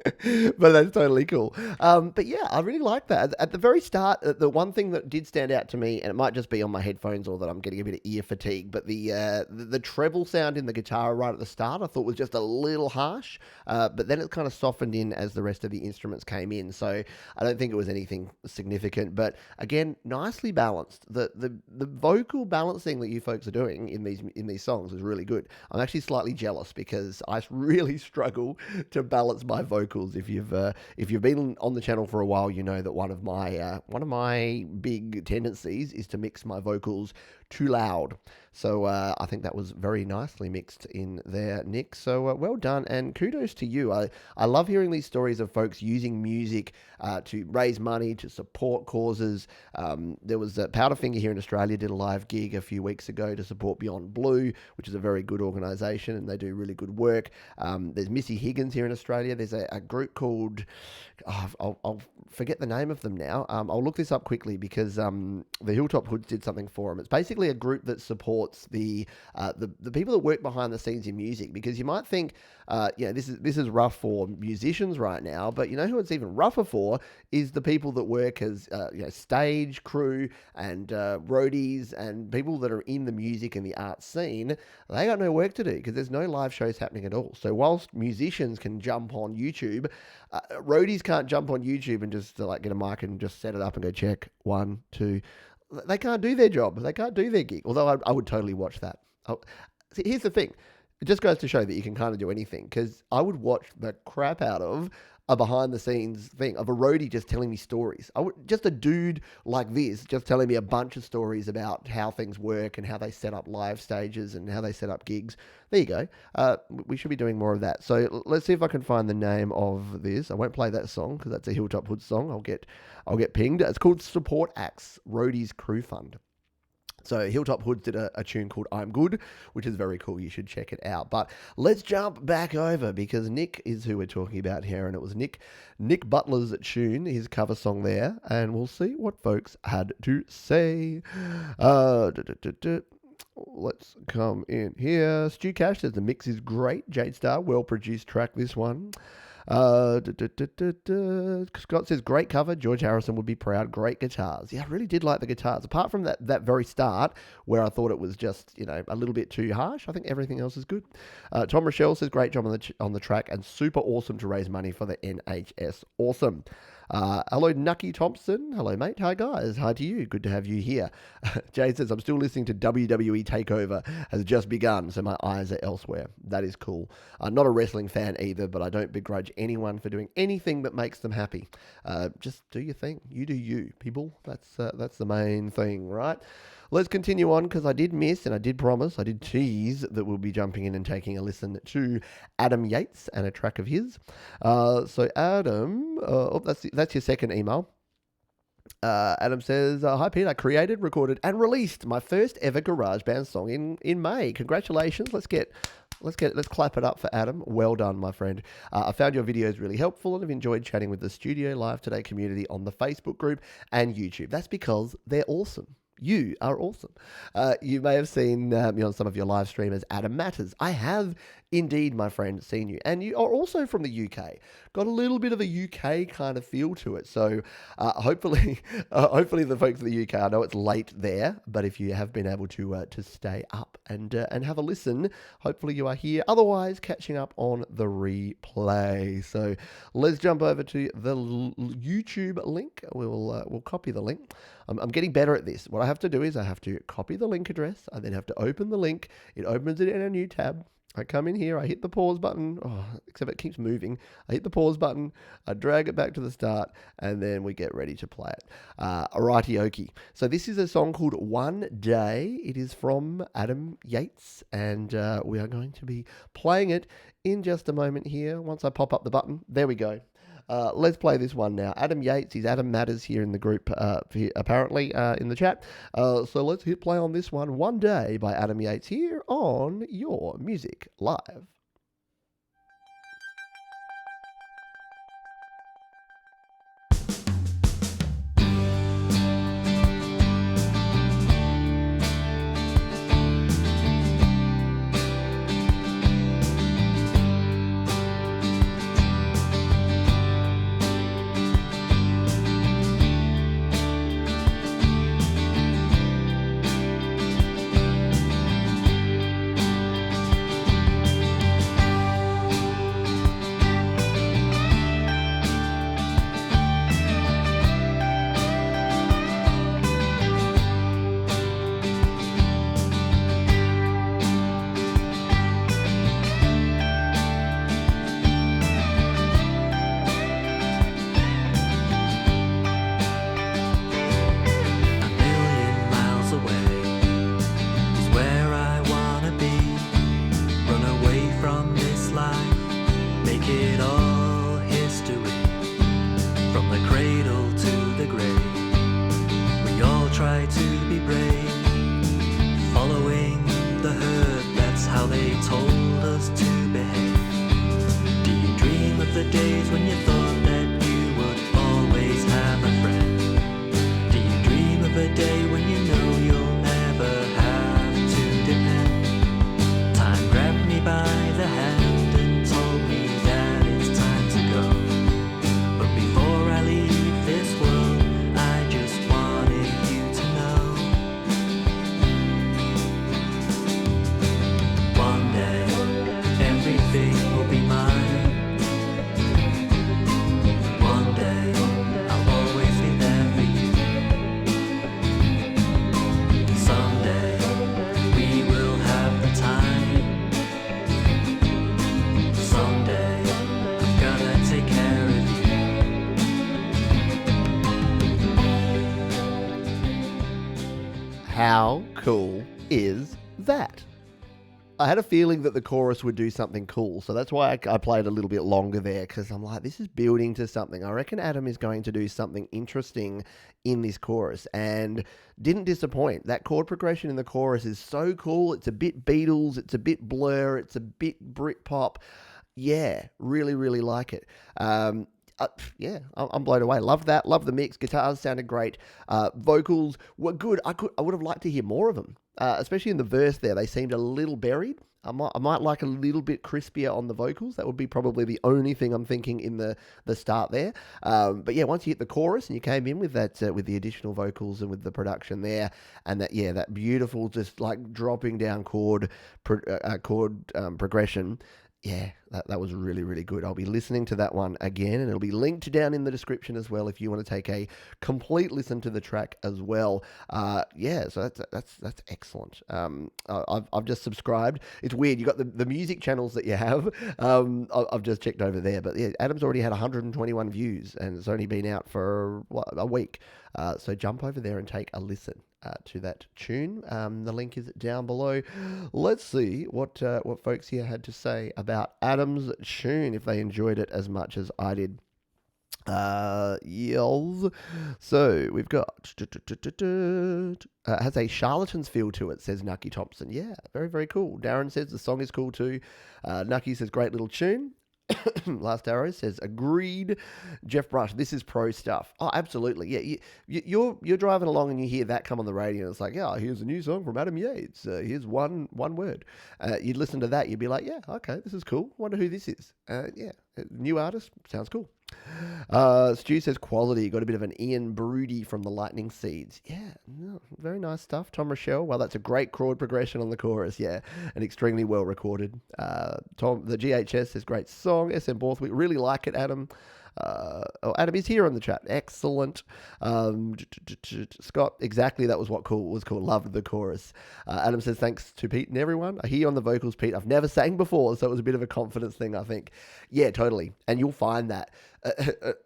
But that's totally cool. But yeah, I really like that. At the very start, the one thing that did stand out to me, and it might just be on my headphones or that I'm getting a bit of ear fatigue, but the treble sound in the guitar right at the start I thought was just a little harsh, but then it kind of softened in as the rest of the instruments came in. So I don't think it was anything significant, but again, nicely balanced. The vocal balancing that you folks are doing in these songs is really good. I'm actually slightly jealous because I really struggle to balance my vocals. If you've been on the channel for a while, you know that one of my big tendencies is to mix my vocals too loud. So I think that was very nicely mixed in there, Nick. So well done, and kudos to you. I love hearing these stories of folks using music to raise money, to support causes. There was Powderfinger here in Australia did a live gig a few weeks ago to support Beyond Blue, which is a very good organisation, and they do really good work. There's Missy Higgins here in Australia. There's a group called, I'll forget the name of them now. I'll look this up quickly because the Hilltop Hoods did something for them. It's basically a group that supports the people that work behind the scenes in music, because you might think this is rough for musicians right now, but you know who it's even rougher for is the people that work as stage crew and roadies and people that are in the music and the art scene. They got no work to do because there's no live shows happening at all. So whilst musicians can jump on YouTube, roadies can't jump on YouTube and just get a mic and just set it up and go check 1, 2. They can't do their job. They can't do their gig. Although I would totally watch that. See, here's the thing. It just goes to show that you can kind of do anything, because I would watch the crap out of a behind the scenes thing of a roadie just telling me stories. Just a dude like this just telling me a bunch of stories about how things work and how they set up live stages and how they set up gigs. There you go. We should be doing more of that. So let's see if I can find the name of this. I won't play that song because that's a Hilltop Hood song. I'll get pinged. It's called Support Acts Roadies Crew Fund. So Hilltop Hoods did a tune called I'm Good, which is very cool. You should check it out. But let's jump back over, because Nick is who we're talking about here, and it was Nick Butler's tune, his cover song there, and we'll see what folks had to say. Let's come in here. Stu Cash says the mix is great. Jade Star, well-produced track, this one. Scott says great cover. George Harrison would be proud. Great guitars. Yeah, I really did like the guitars. Apart from that very start where I thought it was just a little bit too harsh, I think everything else is good. Tom Rochelle says great job on the track and super awesome to raise money for the NHS. Awesome. Hello, Nucky Thompson. Hello, mate. Hi, guys. Hi to you. Good to have you here. Jade says, I'm still listening to WWE TakeOver has just begun, so my eyes are elsewhere. That is cool. I'm not a wrestling fan either, but I don't begrudge anyone for doing anything that makes them happy. Just do your thing. You do you, people. That's the main thing, right? Let's continue on, because I did miss, and I did promise, I did tease that we'll be jumping in and taking a listen to Adam Yates and a track of his. So Adam, that's your second email. Adam says, hi Pete, I created, recorded and released my first ever GarageBand song in May. Congratulations. Let's clap it up for Adam. Well done, my friend. I found your videos really helpful and have enjoyed chatting with the Studio Live Today community on the Facebook group and YouTube. That's because they're awesome. You are awesome. You may have seen me on some of your live streamers, Adam Matters. I have indeed, my friend, seen you. And you are also from the UK. Got a little bit of a UK kind of feel to it. So hopefully the folks in the UK, I know it's late there, but if you have been able to stay up and have a listen, hopefully you are here. Otherwise, catching up on the replay. So let's jump over to the YouTube link. We'll copy the link. I'm getting better at this. What I have to do is I have to copy the link address. I then have to open the link. It opens it in a new tab. I come in here, I hit the pause button, except it keeps moving. I hit the pause button, I drag it back to the start, and then we get ready to play it. Alrighty-okey. So this is a song called One Day. It is from Adam Yates, and we are going to be playing it in just a moment here. Once I pop up the button, there we go. Let's play this one now. Adam Yates, he's Adam Matters here in the group, apparently, in the chat. So let's hit play on this one, One Day by Adam Yates here on Your Music Live. How cool is that? I had a feeling that the chorus would do something cool, so that's why I played a little bit longer there, because I'm like, this is building to something. I reckon Adam is going to do something interesting in this chorus, and didn't disappoint. That chord progression in the chorus is so cool. It's a bit Beatles, it's a bit Blur, it's a bit Britpop. Yeah, really, really like it. Yeah, I'm blown away. Love that. Love the mix. Guitars sounded great. Vocals were good. I would have liked to hear more of them, especially in the verse there. They seemed a little buried. I might like a little bit crispier on the vocals. That would be probably the only thing I'm thinking in the start there. But yeah, once you hit the chorus and you came in with that, with the additional vocals and with the production there, and that beautiful just like dropping down chord progression. Yeah, that was really, really good. I'll be listening to that one again, and it'll be linked down in the description as well if you want to take a complete listen to the track as well. Yeah, so that's excellent. I've just subscribed. It's weird. You got the music channels that you have. I've just checked over there, but yeah, Adam's already had 121 views, and it's only been out for a week. So jump over there and take a listen to that tune. The link is down below. Let's see what folks here had to say about Adam's tune, if they enjoyed it as much as I did. Yells. So we've got has a charlatan's feel to it, says Nucky Thompson. Yeah, very, very cool. Darren says the song is cool too. Nucky says great little tune. Last Arrow says agreed. Jeff Brush, this is pro stuff. Oh, absolutely. Yeah, you're driving along and you hear that come on the radio, and it's like, yeah, here's a new song from Adam Yates. Here's one word. You'd listen to that, you'd be like, yeah, okay, this is cool. Wonder who this is. Yeah, new artist, sounds cool. Stu says quality, got a bit of an Ian Broody from the Lightning Seeds. Yeah, no, very nice stuff. Tom Rochelle, well, that's a great chord progression on the chorus, yeah, and extremely well recorded. Tom, the GHS says great song. SM Borthwick, really like it, Adam. Adam is here on the chat. Excellent. Scott, exactly, that was what was cool. Loved the chorus. Adam says thanks to Pete and everyone. I hear you on the vocals, Pete. I've never sang before, so it was a bit of a confidence thing, I think. Yeah, totally. And you'll find that.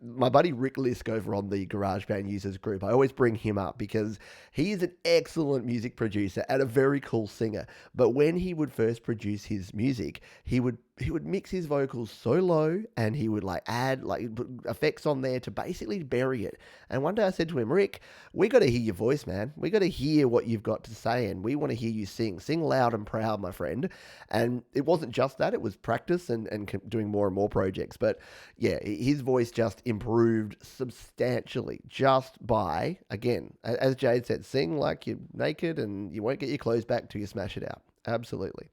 My buddy Rick Lisk over on the GarageBand users group, I always bring him up because he is an excellent music producer and a very cool singer. But when he would first produce his music, he would mix his vocals so low, and he would like add like effects on there to basically bury it. And one day I said to him, Rick, we got to hear your voice, man. We got to hear what you've got to say, and we want to hear you sing loud and proud, my friend. And it wasn't just that, it was practice and doing more and more projects. But yeah, his voice just improved substantially just by, again, as Jade said, sing like you're naked and you won't get your clothes back till you smash it out. Absolutely.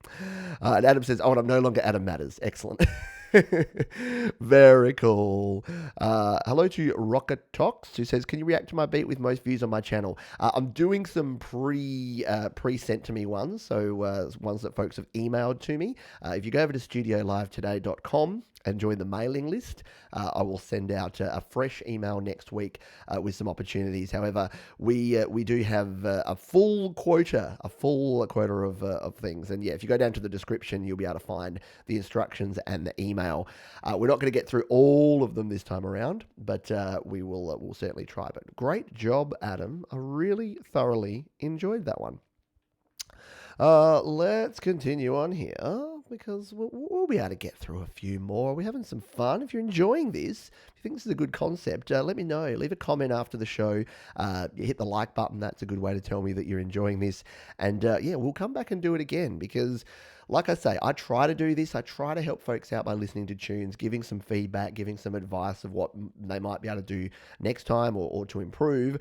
And Adam says, oh, and I'm no longer Adam Matters. Excellent. Very cool. Hello to Rocket Tox, who says, can you react to my beat with most views on my channel? I'm doing some pre-sent to me ones, so ones that folks have emailed to me. If you go over to studiolivetoday.com and join the mailing list, I will send out a fresh email next week with some opportunities. However, we do have a full quota of things. And yeah, if you go down to the description, you'll be able to find the instructions and the email. We're not going to get through all of them this time around, but we'll certainly try. But great job, Adam. I really thoroughly enjoyed that one. Let's continue on here, because we'll be able to get through a few more. We're having some fun. If you're enjoying this, if you think this is a good concept, let me know. Leave a comment after the show. Hit the like button. That's a good way to tell me that you're enjoying this. And yeah, we'll come back and do it again, because like I say, I try to do this. I try to help folks out by listening to tunes, giving some feedback, giving some advice of what they might be able to do next time or to improve.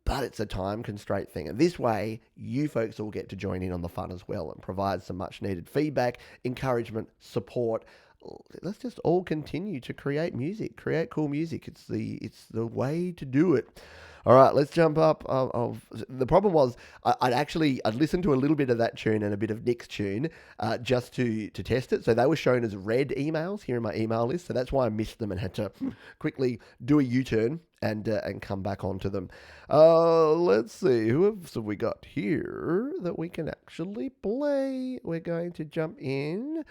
But it's a time constraint thing. And this way, you folks all get to join in on the fun as well and provide some much needed feedback, encouragement, support. Let's just all continue to create music, create cool music. It's the way to do it. All right, let's jump up. The problem was I'd listened to a little bit of that tune and a bit of Nick's tune just to test it. So they were shown as read emails here in my email list. So that's why I missed them and had to quickly do a U-turn and come back onto them. Let's see, who else have we got here that we can actually play? We're going to jump in.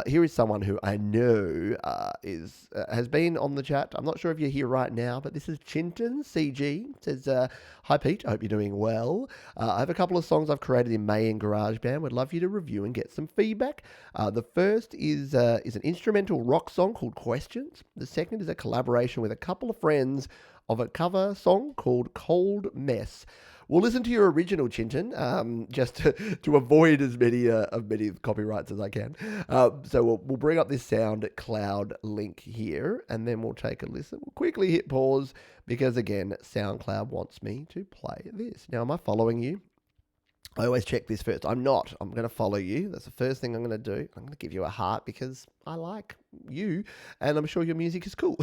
Here is someone who I know has been on the chat. I'm not sure if you're here right now, but this is ChintanCG. It says, hi Pete, I hope you're doing well. I have a couple of songs I've created in May in GarageBand. Would love you to review and get some feedback. The first is an instrumental rock song called Questions. The second is a collaboration with a couple of friends of a cover song called Cold Mess. We'll listen to your original, Chintan, just to avoid as many copyrights as I can. So we'll bring up this SoundCloud link here, and then we'll take a listen. We'll quickly hit pause, because again, SoundCloud wants me to play this. Now, am I following you? I always check this first. I'm not. I'm going to follow you. That's the first thing I'm going to do. I'm going to give you a heart because I like you and I'm sure your music is cool.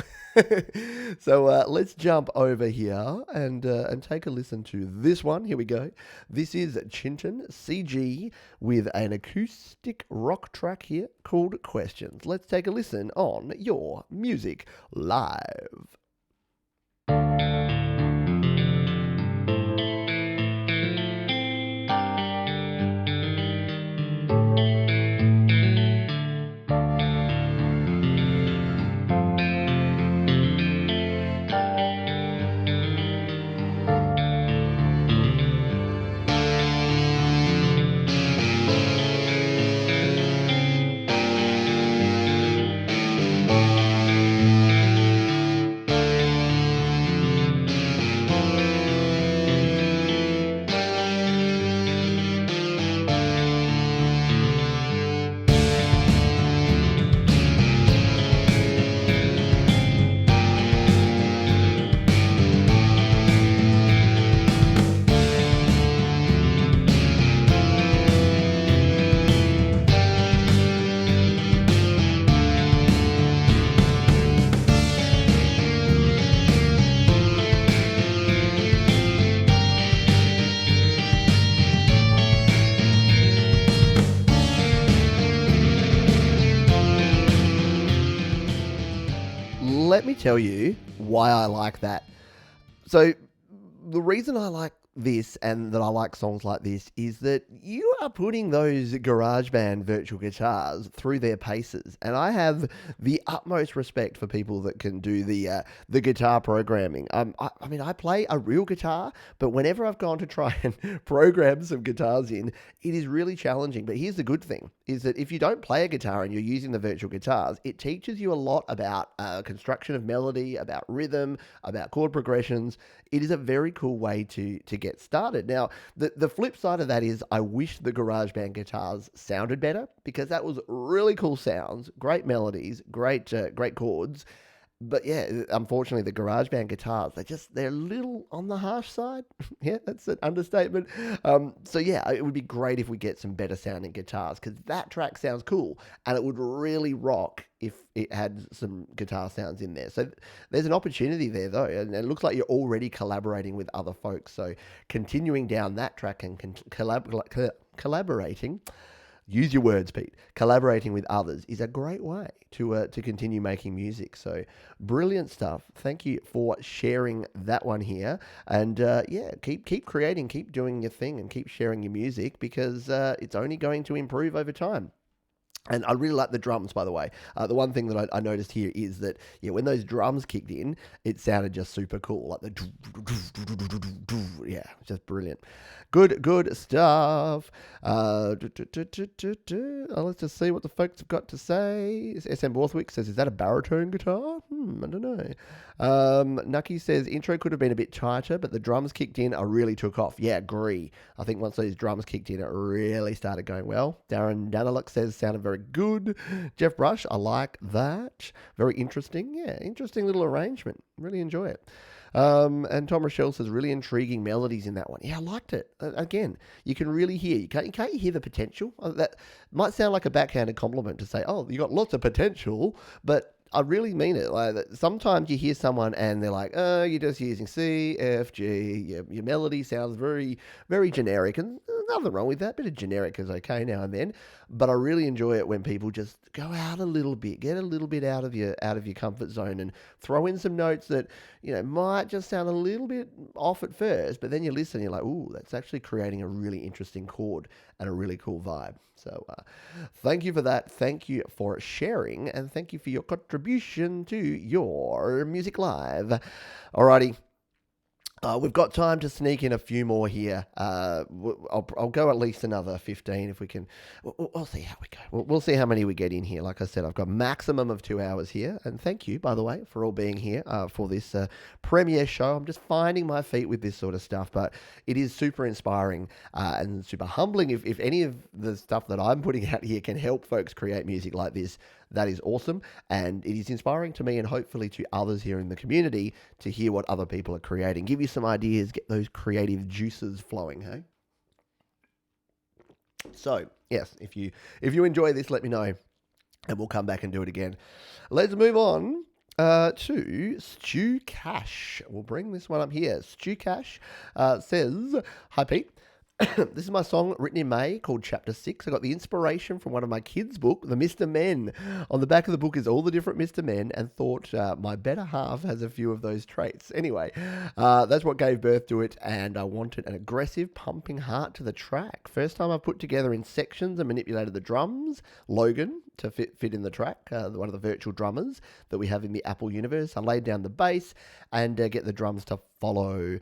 So let's jump over here and take a listen to this one. Here we go. This is ChintanCG with an acoustic rock track here called Questions. Let's take a listen on Your Music Live. Let me tell you why I like that. So the reason I like this and that I like songs like this is that you are putting those GarageBand virtual guitars through their paces, and I have the utmost respect for people that can do the guitar programming. I mean, I play a real guitar, but whenever I've gone to try and program some guitars in, it is really challenging. But here's the good thing, is that if you don't play a guitar and you're using the virtual guitars, it teaches you a lot about construction of melody, about rhythm, about chord progressions. It is a very cool way to get started. Now, the flip side of that is I wish the GarageBand guitars sounded better, because that was really cool sounds, great melodies, great chords. But yeah, unfortunately, the GarageBand guitars, they're a little on the harsh side. Yeah, that's an understatement. So yeah, it would be great if we get some better sounding guitars, because that track sounds cool and it would really rock if it had some guitar sounds in there. So there's an opportunity there though, and it looks like you're already collaborating with other folks. So continuing down that track and collaborating. Use your words, Pete. Collaborating with others is a great way to continue making music. So brilliant stuff. Thank you for sharing that one here. And yeah, keep creating, keep doing your thing, and keep sharing your music, because it's only going to improve over time. And I really like the drums, by the way. The one thing that I noticed here is that, yeah, when those drums kicked in, it sounded just super cool. Like yeah, just brilliant. Good stuff. Let's just see what the folks have got to say. SM Borthwick says, is that a baritone guitar? I don't know. Nucky says, intro could have been a bit tighter, but the drums kicked in, I really took off. Yeah, agree. I think once those drums kicked in, it really started going well. Darren Danneliuk says, sounded very good. Jeff Brush, I like that. Very interesting. Yeah, interesting little arrangement. Really enjoy it. And Tom Rochelle says, really intriguing melodies in that one. Yeah, I liked it. Again, you can really hear, can't you hear the potential? That might sound like a backhanded compliment to say, oh, you got lots of potential, but I really mean it. Like, sometimes you hear someone and they're like, oh, you're just using C, F, G. Your melody sounds very, very generic. And nothing wrong with that. Bit of generic is okay now and then, but I really enjoy it when people just go out a little bit, get a little bit out of your comfort zone, and throw in some notes that might just sound a little bit off at first, but then you listen, and you're like, ooh, that's actually creating a really interesting chord and a really cool vibe. So thank you for that. Thank you for sharing, and thank you for your contribution to your Music Live. Alrighty. We've got time to sneak in a few more here. I'll go at least another 15 if we can. We'll see how we go. We'll see how many we get in here. Like I said, I've got maximum of 2 hours here. And thank you, by the way, for all being here for this premiere show. I'm just finding my feet with this sort of stuff, but it is super inspiring and super humbling. If any of the stuff that I'm putting out here can help folks create music like this, that is awesome, and it is inspiring to me and hopefully to others here in the community to hear what other people are creating. Give you some ideas, get those creative juices flowing, hey? So, yes, if you enjoy this, let me know, and we'll come back and do it again. Let's move on to Stu Cash. We'll bring this one up here. Stu Cash says, "Hi, Pete. This is my song written in May called Chapter 6. I got the inspiration from one of my kids' book, The Mr. Men. On the back of the book is all the different Mr. Men, and thought my better half has a few of those traits. Anyway, that's what gave birth to it, and I wanted an aggressive, pumping heart to the track. First time I put together in sections and manipulated the drums, Logan, to fit in the track, one of the virtual drummers that we have in the Apple universe. I laid down the bass and get the drums to follow.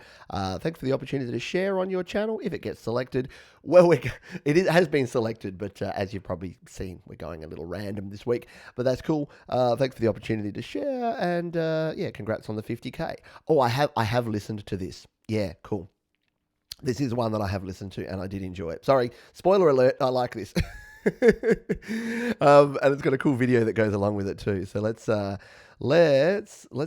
Thanks for the opportunity to share on your channel if it gets selected. Well, it has been selected, but as you've probably seen, we're going a little random this week, but that's cool. Thanks for the opportunity to share, and yeah, congrats on the 50K. Oh, I have listened to this. Yeah, cool. This is one that I have listened to, and I did enjoy it. Sorry, spoiler alert, I like this. And it's got a cool video that goes along with it too. So let's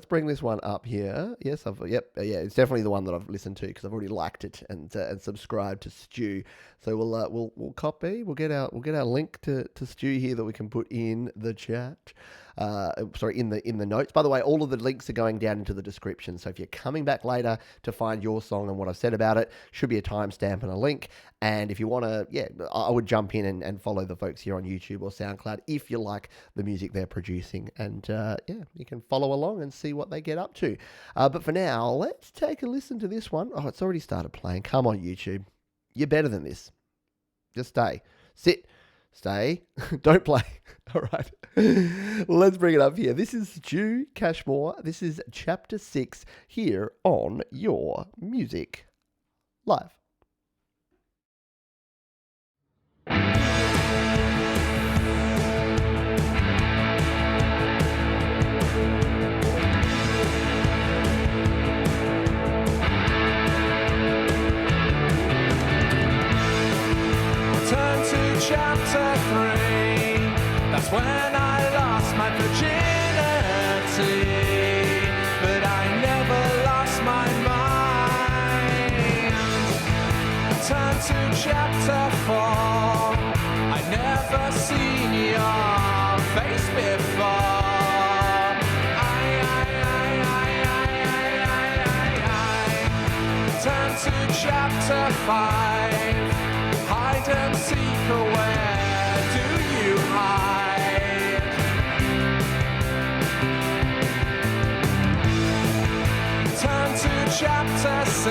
bring this one up here. Yes, it's definitely the one that I've listened to because I've already liked it and subscribed to Stu. So we'll copy. We'll get our link to Stu here that we can put in the chat. In the notes. By the way, all of the links are going down into the description. So if you're coming back later to find your song and what I've said about it, should be a timestamp and a link. And if you want to, I would jump in and follow the folks here on YouTube or SoundCloud if you like the music they're producing. And you can follow along and see what they get up to. But for now, let's take a listen to this one. Oh, it's already started playing. Come on, YouTube. You're better than this. Just stay. Sit. Stay. Don't play. All right. Let's bring it up here. This is Stu Cashmore. This is Chapter 6 here on Your Music Live. Turn to Chapter 3. That's when I lost my virginity, but I never lost my mind. Turn to Chapter 4. I never seen your face before. Turn to Chapter 5. Hide and seek, where do you hide? Turn to Chapter 6.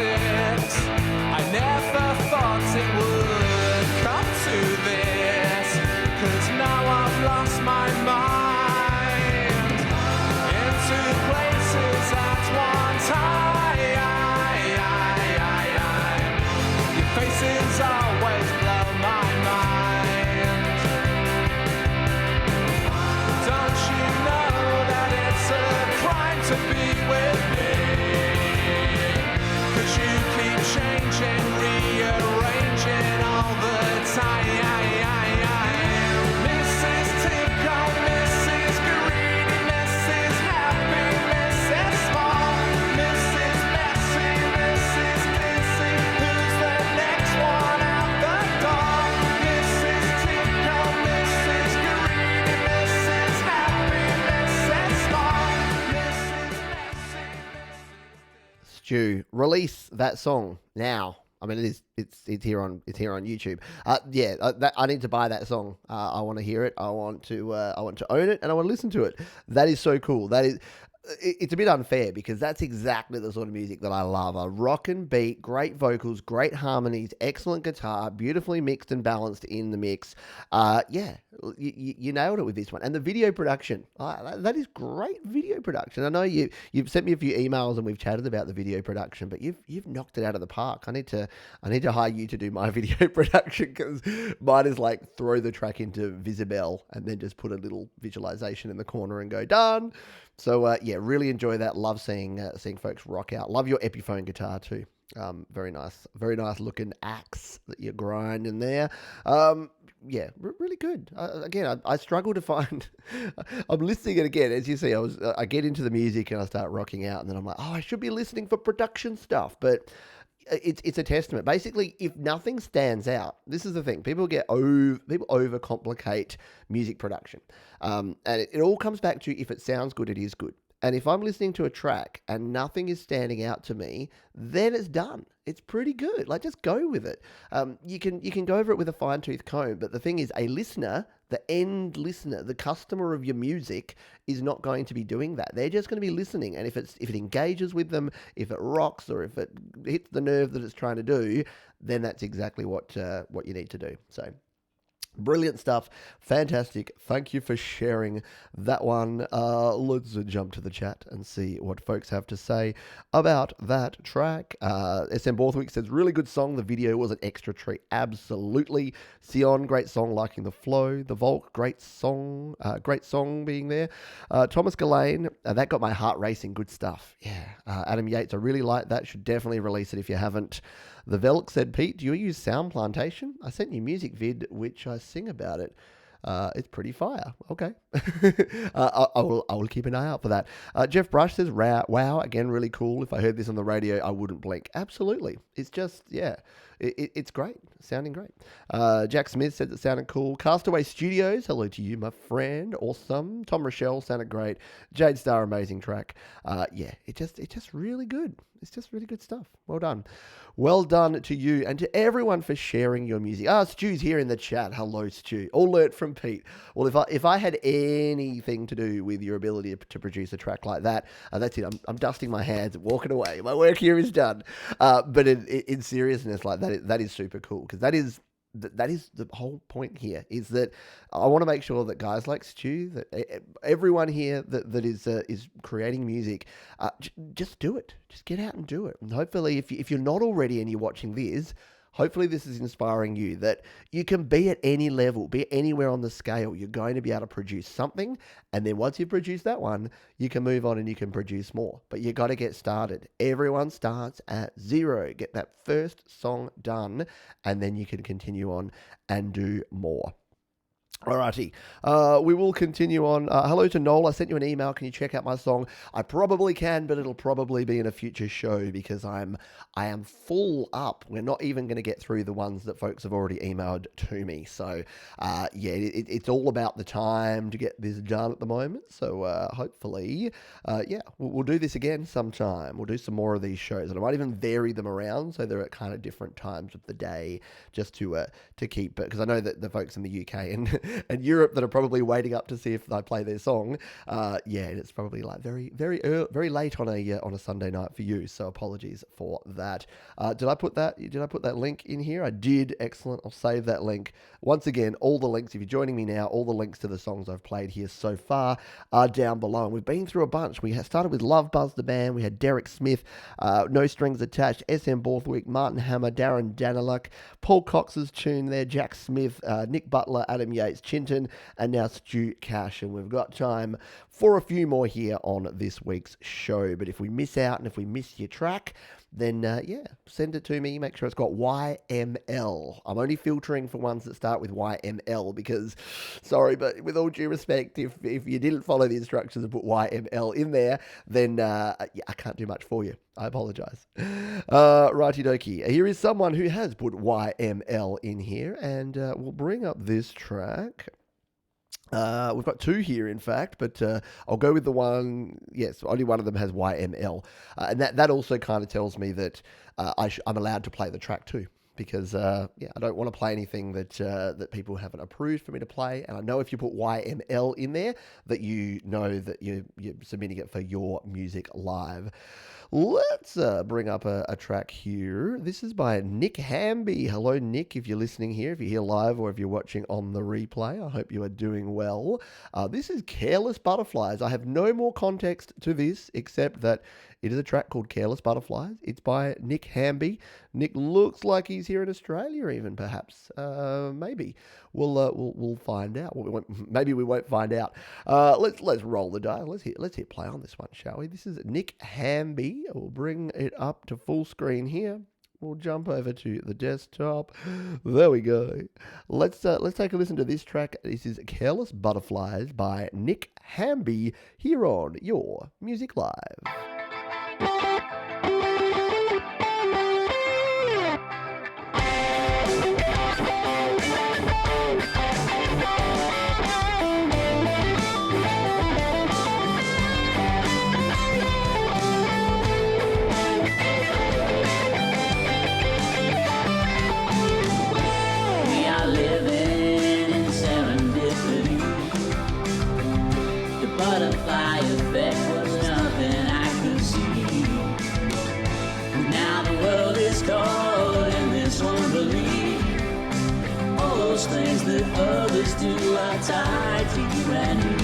I never thought it would come to this, 'cause now I've lost my mind into places at one time. Your faces always blow my mind. Don't you know that it's a crime to be with me? 'Cause you keep changing, rearranging all the time. Mrs. Tinkle, Mrs. Greedy, Mrs. Happy, Mrs. Small, Mrs. Messy, Mrs. Dizzy. Who's the next one out the door? Mrs. Tinkle, Mrs. Greedy, Mrs. Happy, Mrs. Small, Mrs. Messy, Mrs. Stu, release that song now. I mean, it's here on YouTube. I need to buy that song. I want to hear it. I want to own it, and I want to listen to it. That is so cool. It's a bit unfair because that's exactly the sort of music that I love. A rockin' beat, great vocals, great harmonies, excellent guitar, beautifully mixed and balanced in the mix. You nailed it with this one. And the video production, that is great video production. I know you've sent me a few emails and we've chatted about the video production, but you've knocked it out of the park. I need to hire you to do my video production because mine is like throw the track into Visibel and then just put a little visualization in the corner and go done. So really enjoy that. Love seeing folks rock out. Love your Epiphone guitar too. Very nice looking axe that you grind in there. Really good. I struggle to find. I'm listening it again, as you see. I get into the music and I start rocking out, and then I'm like, I should be listening for production stuff, but. It's a testament. Basically, if nothing stands out, this is the thing. People overcomplicate music production. And it all comes back to if it sounds good, it is good. And if I'm listening to a track and nothing is standing out to me, then it's done. It's pretty good. Like, just go with it. You can go over it with a fine-tooth comb, but the thing is, a listener, the end listener, the customer of your music is not going to be doing that. They're just going to be listening, and if it engages with them, if it rocks, or if it hits the nerve that it's trying to do, then that's exactly what you need to do. So. Brilliant stuff. Fantastic. Thank you for sharing that one. Let's jump to the chat and see what folks have to say about that track. SM Borthwick says, really good song. The video was an extra treat. Absolutely. Sion, great song, liking the flow. The Volk, great song being there. Thomas Gillane, that got my heart racing. Good stuff. Yeah. Adam Yates, I really like that. Should definitely release it if you haven't. The Velk said, Pete, do you use Sound Plantation? I sent you music vid, which I sing about it. It's pretty fire. Okay. I will keep an eye out for that. Jeff Brush says, wow, again, really cool. If I heard this on the radio, I wouldn't blink. Absolutely. It's just, it's great. Sounding great. Jack Smith said it sounded cool. Castaway Studios, hello to you, my friend. Awesome. Tom Rochelle sounded great. Jade Star, amazing track. It's just really good. It's just really good stuff. Well done. Well done to you and to everyone for sharing your music. Stu's here in the chat. Hello, Stu. Alert from Pete. Well, if I had anything to do with your ability to produce a track like that, that's it. I'm dusting my hands and walking away. My work here is done. But in seriousness, like that is super cool because that is the whole point here, is that I want to make sure that guys like Stu, that everyone here that is creating music, just do it. Just get out and do it. And hopefully, if you're not already and you're watching this, hopefully this is inspiring you that you can be at any level, be anywhere on the scale. You're going to be able to produce something, and then once you've produced that one, you can move on and you can produce more. But you got to get started. Everyone starts at zero. Get that first song done, and then you can continue on and do more. Alrighty, we will continue on. Hello to Noel. I sent you an email. Can you check out my song? I probably can, but it'll probably be in a future show because I am full up. We're not even going to get through the ones that folks have already emailed to me. So, it's all about the time to get this done at the moment. So, hopefully, we'll do this again sometime. We'll do some more of these shows, and I might even vary them around so they're at kind of different times of the day, just to keep it, because I know that the folks in the UK and Europe that are probably waiting up to see if I play their song. It's probably like very, very early, very late on a Sunday night for you. So apologies for that. Did I put that link in here? I did. Excellent. I'll save that link. Once again, all the links, if you're joining me now, all the links to the songs I've played here so far are down below. And we've been through a bunch. We started with LOVEBUZZ, the band. We had Derek Smyth, No Strings Attached, SM Borthwick, Martin Hammar, Darren Danneliuk, Paul Cox's tune there, Jack Smith, Nick Butler, Adam Yates, Chintan, and now Stu Cash. And we've got time for a few more here on this week's show. But if we miss out and if we miss your track, then send it to me. Make sure it's got YML. I'm only filtering for ones that start with YML because, sorry, but with all due respect, if you didn't follow the instructions and put YML in there, then I can't do much for you. I apologize. Righty dokie. Here is someone who has put YML in here, and we'll bring up this track. We've got two here, in fact, but I'll go with the one. Yes, only one of them has YML, and that also kind of tells me that I'm allowed to play the track too, because I don't want to play anything that people haven't approved for me to play, and I know if you put YML in there, that you know that you're submitting it for your music live. Let's bring up a track here. This is by Nick Hamby. Hello, Nick, if you're listening here, if you're here live or if you're watching on the replay. I hope you are doing well. This is Careless Butterflies. I have no more context to this except that it is a track called Careless Butterflies. It's by Nick Hamby. Nick looks like he's here in Australia even, perhaps. Maybe. We'll find out. Maybe we won't find out. Let's roll the dial. Let's hit play on this one, shall we? This is Nick Hamby. We'll bring it up to full screen here. We'll jump over to the desktop. There we go. Let's take a listen to this track. This is Careless Butterflies by Nick Hamby here on Your Music Live. Butterfly effect was nothing I could see. Now the world is cold and this won't believe. All those things that others do are tied to you and me.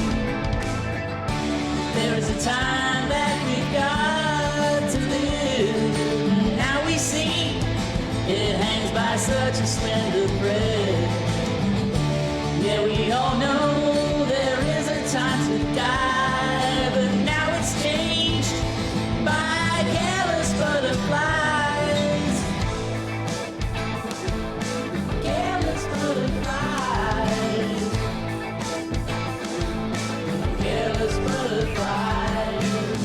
There is a time that we've got to live. Now we see it hangs by such a slender thread. Yeah, we all know there is a time to die, but now it's changed by careless butterflies. Careless butterflies. Careless butterflies.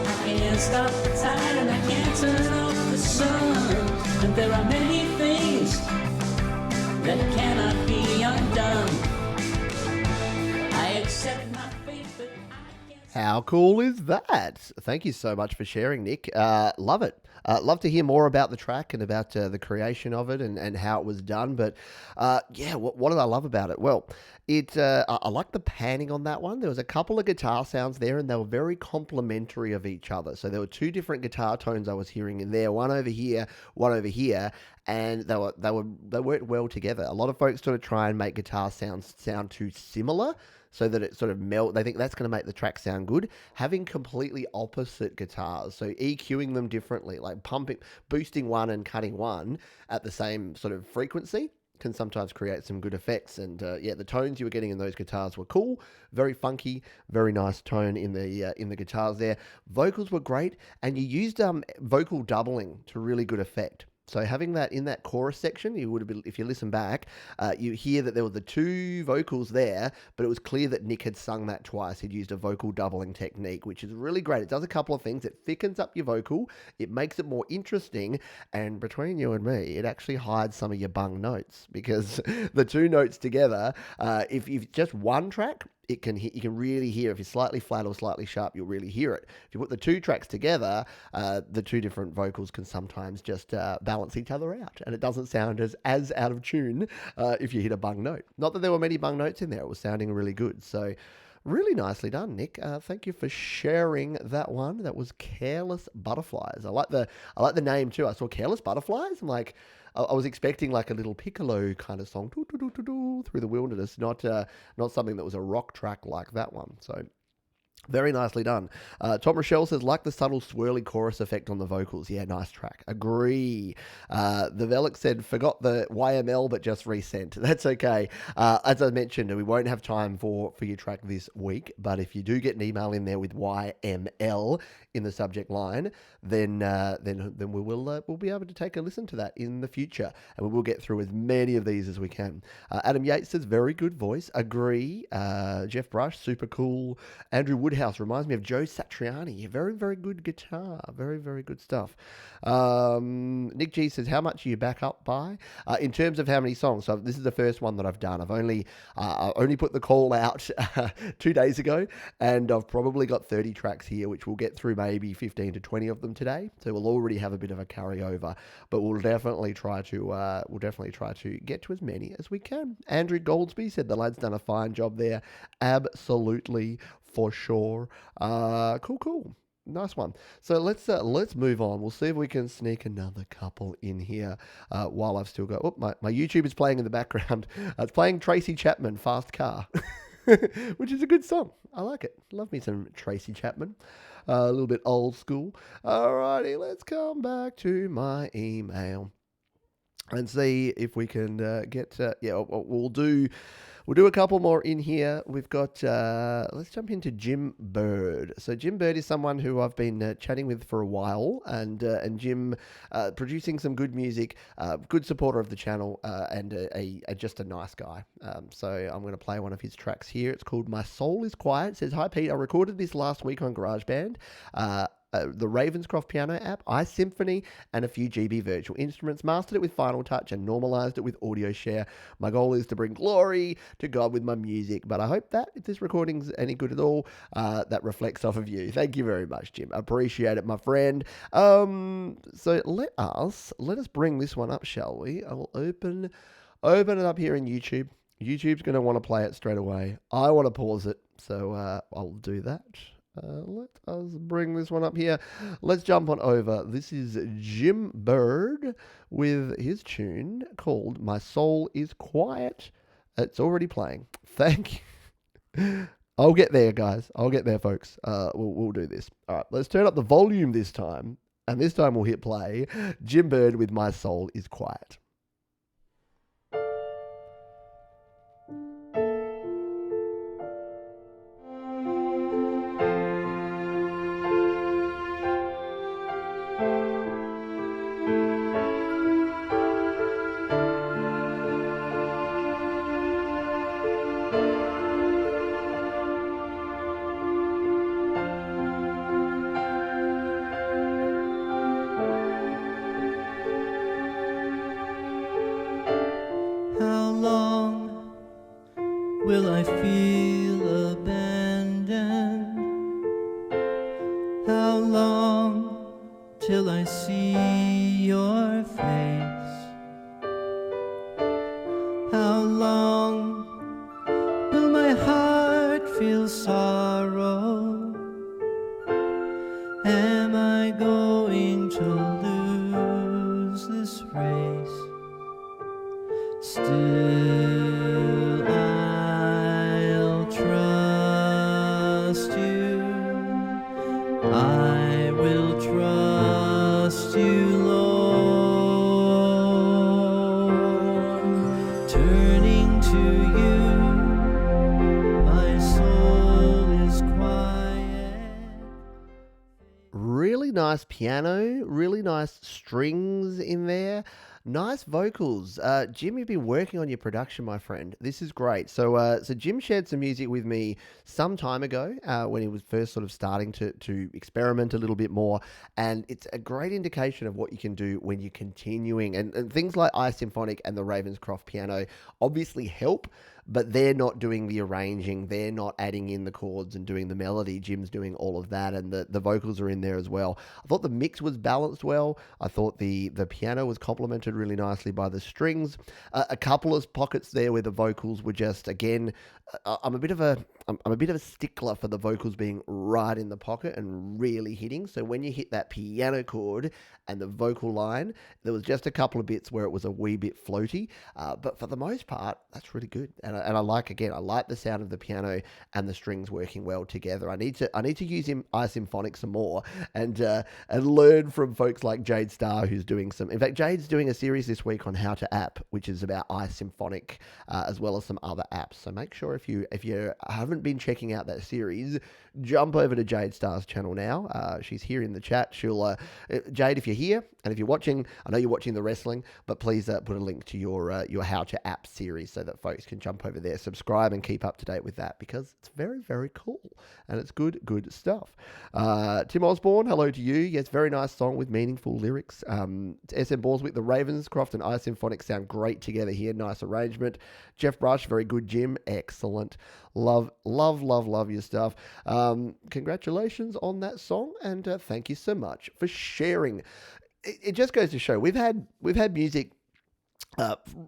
I can't stop the tide and I can't turn off the sun. And there are many things that cannot be undone. I accept my fate, but I can't. How cool is that? Thank you so much for sharing, Nick. Love it. Love to hear more about the track and about the creation of it and how it was done. But what did I love about it? Well, I like the panning on that one. There was a couple of guitar sounds there, and they were very complementary of each other. So there were two different guitar tones I was hearing in there, one over here, and they worked well together. A lot of folks sort of try and make guitar sounds sound too similar, so that it sort of they think that's going to make the track sound good. Having completely opposite guitars, so EQing them differently, like boosting one and cutting one at the same sort of frequency, can sometimes create some good effects. And the tones you were getting in those guitars were cool, very funky, very nice tone in the guitars there. Vocals were great, and you used vocal doubling to really good effect. So having that in that chorus section, you would have been, if you listen back, you hear that there were the two vocals there, but it was clear that Nick had sung that twice. He'd used a vocal doubling technique, which is really great. It does a couple of things. It thickens up your vocal, it makes it more interesting, and between you and me, it actually hides some of your bung notes, because the two notes together, if you've just one track, you can really hear. If you're slightly flat or slightly sharp, you'll really hear it. If you put the two tracks together, the two different vocals can sometimes just balance each other out, and it doesn't sound as out of tune if you hit a bung note. Not that there were many bung notes in there. It was sounding really good. So really nicely done, Nick. Thank you for sharing that one. That was Careless Butterflies. I like the name too. I saw Careless Butterflies. I'm like, I was expecting like a little piccolo kind of song through the wilderness, not something that was a rock track like that one. So very nicely done. Tom Rochelle says, like the subtle swirly chorus effect on the vocals. Yeah, nice track. Agree. The Velic said, forgot the YML, but just resent. That's okay. As I mentioned, we won't have time for your track this week, but if you do get an email in there with YML in the subject line, then we'll be able to take a listen to that in the future, and we will get through as many of these as we can. Adam Yates says, very good voice. Agree. Jeff Brush, super cool. Andrew Woodhouse reminds me of Joe Satriani. Very, very good guitar. Very, very good stuff. Nick G says, how much are you back up by? In terms of how many songs, so this is the first one that I've done. I've only put the call out 2 days ago, and I've probably got 30 tracks here, which we'll get through maybe 15 to 20 of them today. So we'll already have a bit of a carryover, but we'll definitely try to get to as many as we can. Andrew Goldsby said the lad's done a fine job there. Absolutely, for sure. Cool. Nice one. So let's move on. We'll see if we can sneak another couple in here while I've still got... Oh, my YouTube is playing in the background. It's playing Tracy Chapman, Fast Car, which is a good song. I like it. Love me some Tracy Chapman. A little bit old school. Alrighty, let's come back to my email and see if we can get... We'll do a couple more in here. We've got, let's jump into Jim Bird. So Jim Bird is someone who I've been chatting with for a while, and Jim producing some good music, good supporter of the channel, and just a nice guy. So I'm going to play one of his tracks here. It's called My Soul Is Quiet. It says, hi Pete, I recorded this last week on GarageBand. The Ravenscroft piano app, iSymphony, and a few GB virtual instruments, mastered it with Final Touch and normalized it with Audio Share. My goal is to bring glory to God with my music, but I hope that if this recording's any good at all, that reflects off of you. Thank you very much, Jim. Appreciate it, my friend. So let us bring this one up, shall we? I will open it up here in YouTube. YouTube's going to want to play it straight away. I want to pause it, so I'll do that. Let us bring this one up here. Let's jump on over. This is Jim Bird with his tune called My Soul Is Quiet. It's already playing. Thank you. I'll get there, guys. I'll get there, folks. We'll do this. All right, let's turn up the volume this time. And this time we'll hit play. Jim Bird with My Soul Is Quiet. Will I feel abandoned? How long till I see your face? How long will my heart feel sorrow? Am I going to lose this race? Still I'll trust you. I will trust you, Lord. Turning to you, my soul is quiet. Really nice piano, really nice strings in there. Nice vocals. Jim, you've been working on your production, my friend. This is great. So Jim shared some music with me some time ago when he was first sort of starting to experiment a little bit more. And it's a great indication of what you can do when you're continuing. And things like iSymphonic and the Ravenscroft piano obviously help, but they're not doing the arranging. They're not adding in the chords and doing the melody. Jim's doing all of that, and the vocals are in there as well. I thought the mix was balanced well. I thought the piano was complemented really nicely by the strings. A couple of pockets there where the vocals were just, again, I'm a bit of a stickler for the vocals being right in the pocket and really hitting. So when you hit that piano chord and the vocal line, there was just a couple of bits where it was a wee bit floaty. But for the most part, that's really good. And I like the sound of the piano and the strings working well together. I need to use iSymphonic some more and learn from folks like Jade Starr, who's doing some. In fact, Jade's doing a series this week on how to app, which is about iSymphonic as well as some other apps. So make sure if you haven't been checking out that series, jump over to Jade Star's channel now. She's here in the chat. She'll Jade, if you're here and if you're watching, I know you're watching the wrestling, but please put a link to your How to App series so that folks can jump over there, subscribe, and keep up to date with that because it's very, very cool and it's good stuff. Tim Osborne, hello to you. Yes, very nice song with meaningful lyrics. SM Borthwick, the Ravenscroft and I Symphonic sound great together here. Nice arrangement. Jeff Brush, very good. Jim, excellent. Love your stuff. Congratulations on that song, and thank you so much for sharing. It just goes to show we've had music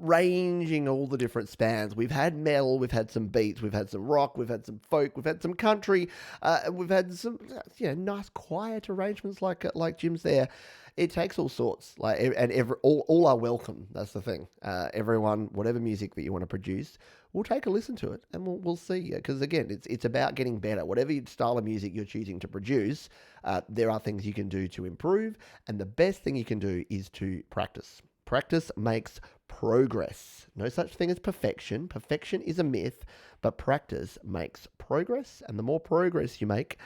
ranging all the different spans. We've had metal, we've had some beats, we've had some rock, we've had some folk, we've had some country, we've had some nice quiet arrangements like Jim's there. It takes all sorts, all are welcome. That's the thing. Everyone, whatever music that you want to produce, we'll take a listen to it and we'll see. Because again, it's about getting better. Whatever style of music you're choosing to produce, there are things you can do to improve, and the best thing you can do is to practice. Practice makes progress. No such thing as perfection. Perfection is a myth, but practice makes progress, and the more progress you make,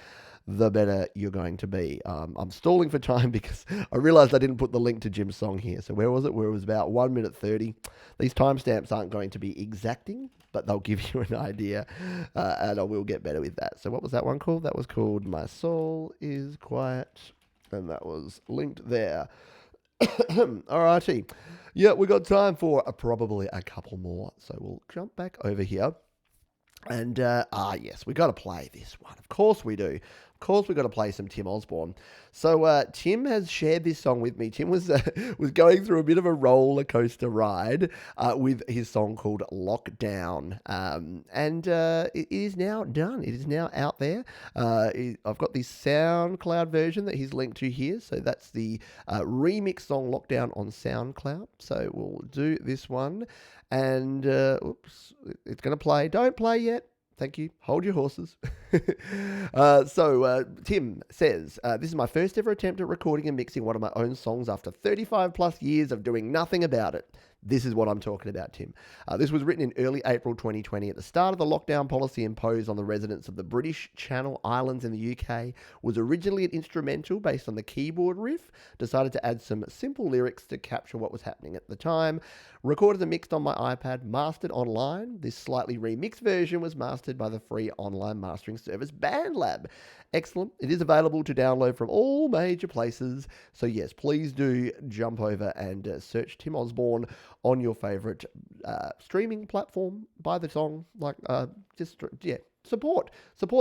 the better you're going to be. I'm stalling for time because I realized I didn't put the link to Jim's song here. So where was it? Where it was about 1 minute 30. These timestamps aren't going to be exacting, but they'll give you an idea, and I will get better with that. So what was that one called? That was called My Soul is Quiet, and that was linked there. Alrighty. Yeah, we got time for probably a couple more. So we'll jump back over here. And, yes, we got to play this one. Of course we do. Of course we got to play some Tim Osborne. So Tim has shared this song with me. Tim was going through a bit of a roller coaster ride with his song called Lockdown. And it is now done. It is now out there. I've got the SoundCloud version that he's linked to here. So that's the remix song Lockdown on SoundCloud. So we'll do this one. And, oops, it's going to play. Don't play yet. Thank you. Hold your horses. So Tim says, this is my first ever attempt at recording and mixing one of my own songs after 35 plus years of doing nothing about it. This is what I'm talking about, Tim. This was written in early April 2020 at the start of the lockdown policy imposed on the residents of the British Channel Islands in the UK. Was originally an instrumental based on the keyboard riff. Decided to add some simple lyrics to capture what was happening at the time. Recorded and mixed on my iPad, mastered online. This slightly remixed version was mastered by the free online mastering service BandLab. Excellent. It is available to download from all major places. So yes, please do jump over and search Tim Osborne on your favorite streaming platform. Buy the song. Support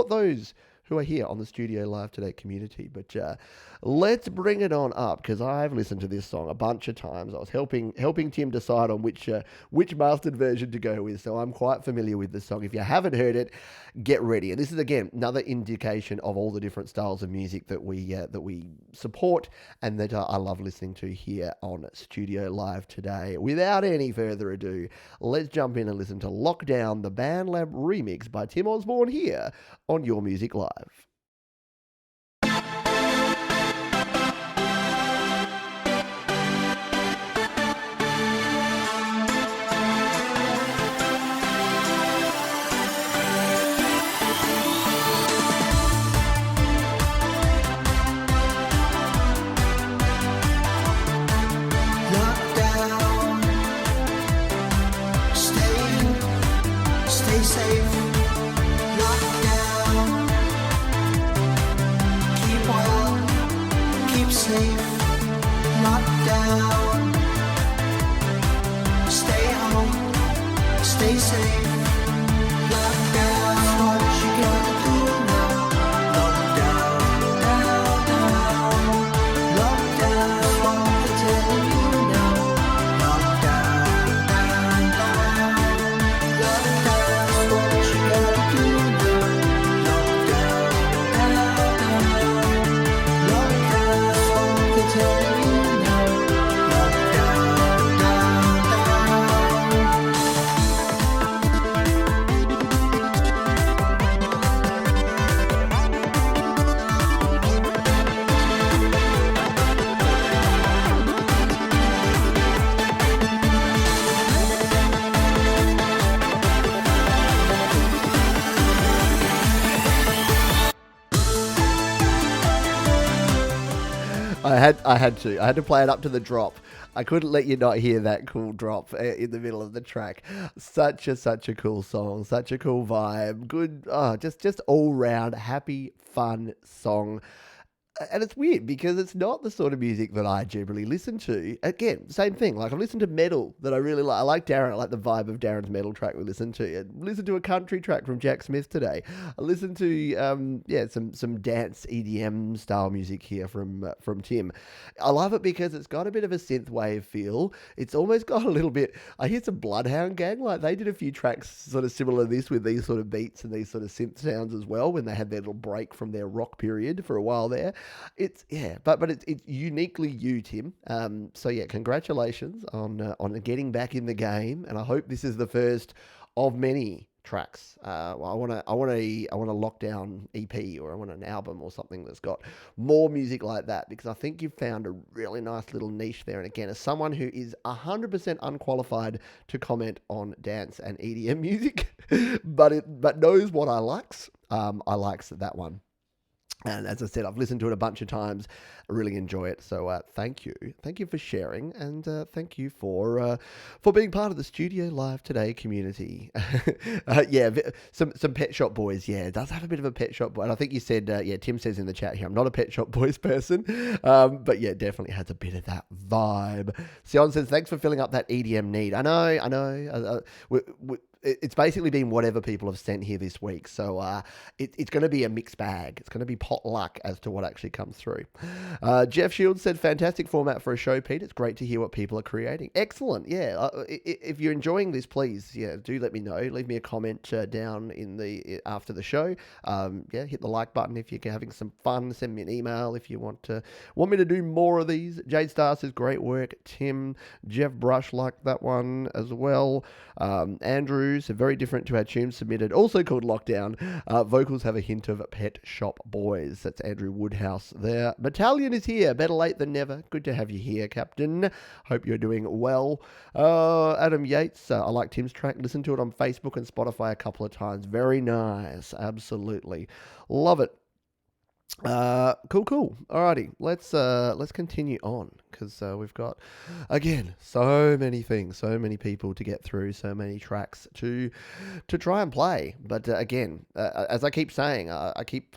those who are here on the Studio Live Today community. But let's bring it on up, because I've listened to this song a bunch of times. I was helping Tim decide on which mastered version to go with, so I'm quite familiar with the song. If you haven't heard it, get ready. And this is, again, another indication of all the different styles of music that we support and that I love listening to here on Studio Live Today. Without any further ado, let's jump in and listen to Lockdown, the BandLab remix by Tim Osborne here on Your Music Live. Stay safe. Lockdown. Keep well. Keep safe. Lockdown. Stay home. Stay safe. Lockdown. What you gotta do now? Lockdown. Down, down. Lockdown. What to tell you now? Lockdown. Down, down. Lockdown. What you gotta do now? Lockdown. Down, down. Lockdown. What to tell you now? Lockdown. Down, down. I had to play it up to the drop. I couldn't let you not hear that cool drop in the middle of the track. Such a cool song, such a cool vibe. Good, just all round happy, fun song. And it's weird because it's not the sort of music that I generally listen to. Again, same thing. Like, I listen to metal that I really like. I like Darren. I like the vibe of Darren's metal track we listened to. I listened to a country track from Jack Smyth today. I listened to some dance EDM style music here from Tim. I love it because it's got a bit of a synthwave feel. It's almost got a little bit. I hear some Bloodhound Gang. Like, they did a few tracks sort of similar to this with these sort of beats and these sort of synth sounds as well when they had their little break from their rock period for a while there. It's but it's uniquely you, Tim. So yeah, congratulations on getting back in the game, and I hope this is the first of many tracks. I want a lockdown EP, or I want an album or something that's got more music like that, because I think you've found a really nice little niche there. And again, as someone who is 100% unqualified to comment on dance and EDM music, but knows what I likes, I likes that one. And as I said, I've listened to it a bunch of times. I really enjoy it. So thank you. Thank you for sharing. And thank you for being part of the Studio Live Today community. Some Pet Shop Boys. Yeah, it does have a bit of a Pet Shop Boy. And I think you said, Tim says in the chat here, I'm not a Pet Shop Boys person. But yeah, definitely has a bit of that vibe. Sion says, thanks for filling up that EDM need. I know. It's basically been whatever people have sent here this week. So it's going to be a mixed bag. It's going to be pot luck as to what actually comes through. Jeff Shields said, fantastic format for a show, Pete. It's great to hear what people are creating. Excellent. Yeah. If you're enjoying this, please, do let me know. Leave me a comment down after the show. Hit the like button if you're having some fun. Send me an email if you want me to do more of these. Jade Star says, great work. Tim, Jeff Brush liked that one as well. Andrew, so very different to our tune submitted, also called Lockdown. Vocals have a hint of Pet Shop Boys. That's Andrew Woodhouse there. Battalion is here. Better late than never. Good to have you here, Captain. Hope you're doing well. Adam Yates, I like Tim's track. Listen to it on Facebook and Spotify a couple of times. Very nice. Absolutely. Love it. Cool. Alrighty, let's continue on, because we've got, again, so many things, so many people to get through, so many tracks to try and play. But again, as I keep saying, I keep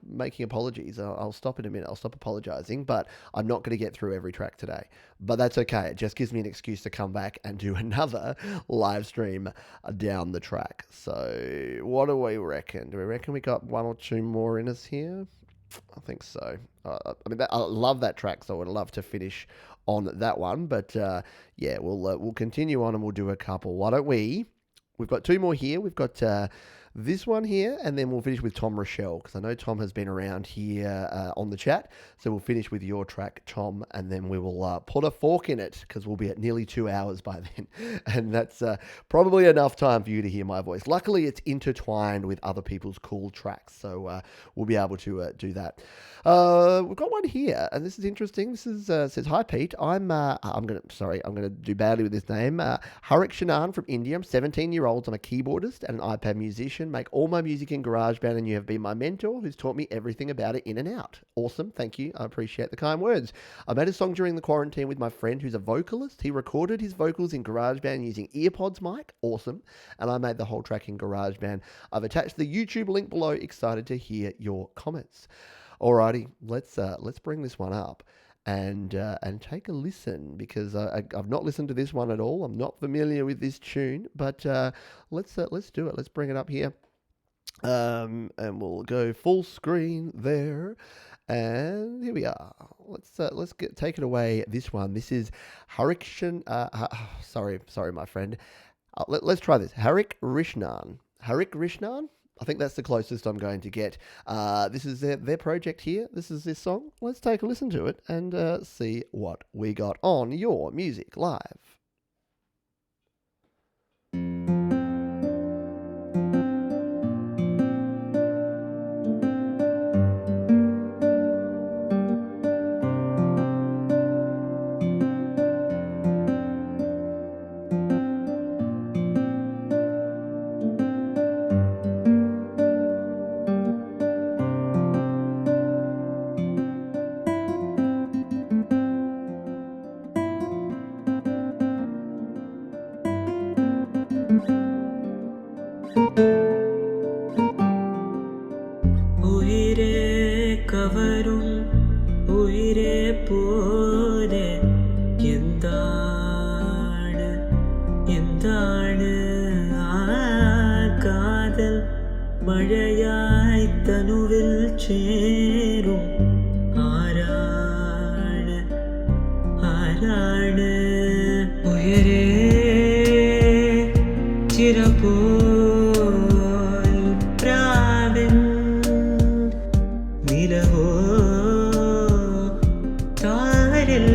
making apologies. I'll stop in a minute. I'll stop apologizing, but I'm not going to get through every track today. But that's okay. It just gives me an excuse to come back and do another live stream down the track. So what do we reckon? Do we reckon we got one or two more in us here? I think so. I love that track, so I would love to finish on that one. But we'll continue on and we'll do a couple. Why don't we? We've got two more here. We've got this one here, and then we'll finish with Tom Rochelle, because I know Tom has been around here on the chat. So we'll finish with your track, Tom, and then we will put a fork in it, because we'll be at nearly 2 hours by then. And that's probably enough time for you to hear my voice. Luckily, it's intertwined with other people's cool tracks, so we'll be able to do that. We've got one here, and this is interesting. This is says, hi Pete, I'm gonna do badly with this name. Harikrishnan from India. I'm 17-year-old. I'm a keyboardist and an iPad musician. Make all my music in GarageBand, and you have been my mentor, who's taught me everything about it in and out. Awesome, thank you. I appreciate the kind words. I made a song during the quarantine with my friend who's a vocalist. He recorded his vocals in GarageBand using earpods mic. Awesome. And I made the whole track in GarageBand. I've attached the YouTube link below. Excited to hear your comments. Alrighty, let's bring this one up and take a listen, because I've not listened to this one at all. I'm not familiar with this tune, but let's do it. Let's bring it up here, and we'll go full screen there. And here we are. Let's take it away. This one. This is Harikrishnan. Sorry, my friend. Let's try this. Harikrishnan. I think that's the closest I'm going to get. This is their project here. This is this song. Let's take a listen to it and see what we got on Your Music Live. പോലെ എന്താണ് എന്താണ് ആ കാതൽ മഴയായി തനുവിൽ ചേരും ആരാണ് ആരാണ് ഉയരേ ചിറപോൽ പ്രാവൻ നിലവോ താരൽ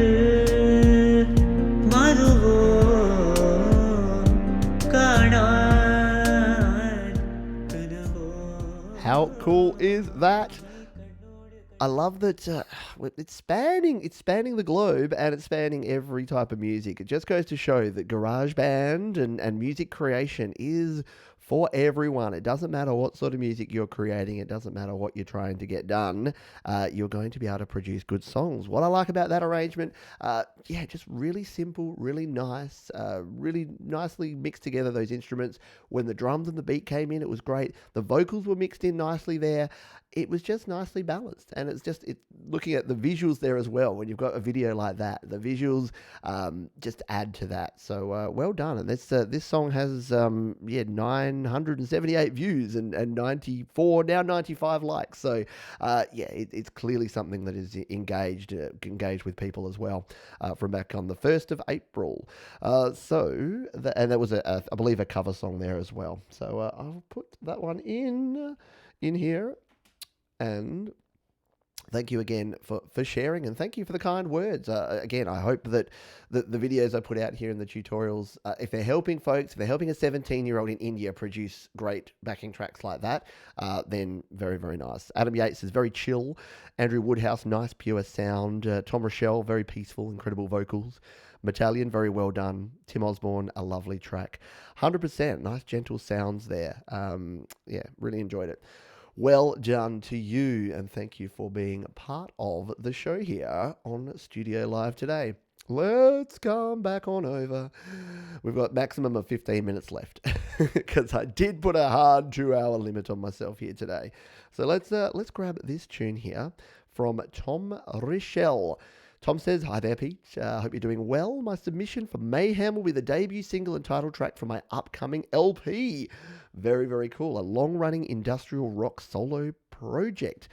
മധുവോ കാണാൻ കനവോ. How cool is that? I love that it's spanning the globe, and it's spanning every type of music. It just goes to show that GarageBand and music creation is for everyone. It doesn't matter what sort of music you're creating. It doesn't matter what you're trying to get done. You're going to be able to produce good songs. What I like about that arrangement, just really simple, really nice, really nicely mixed together, those instruments. When the drums and the beat came in, it was great. The vocals were mixed in nicely there. It was just nicely balanced. And it's looking at the visuals there as well. When you've got a video like that, the visuals just add to that. So well done. And this song has 978 views and 94, now 95 likes. So it's clearly something that is engaged with people as well from back on the 1st of April. And that was I believe a cover song there as well. So I'll put that one in here. And thank you again for sharing, and thank you for the kind words. Again, I hope that the videos I put out here in the tutorials, if they're helping folks, if they're helping a 17-year-old in India produce great backing tracks like that, then very, very nice. Adam Yates is very chill. Andrew Woodhouse, nice pure sound. Tom Rochelle, very peaceful, incredible vocals. Metallion, very well done. Tim Osborne, a lovely track. 100%, nice gentle sounds there. Really enjoyed it. Well done to you, and thank you for being part of the show here on Studio Live today. Let's come back on over. We've got maximum of 15 minutes left because I did put a hard 2-hour limit on myself here today. So let's grab this tune here from Tom Rochelle. Tom says, "Hi there, Pete. Hope you're doing well. My submission for Mayhem will be the debut single and title track for my upcoming LP. Very, very cool. A long-running industrial rock solo project.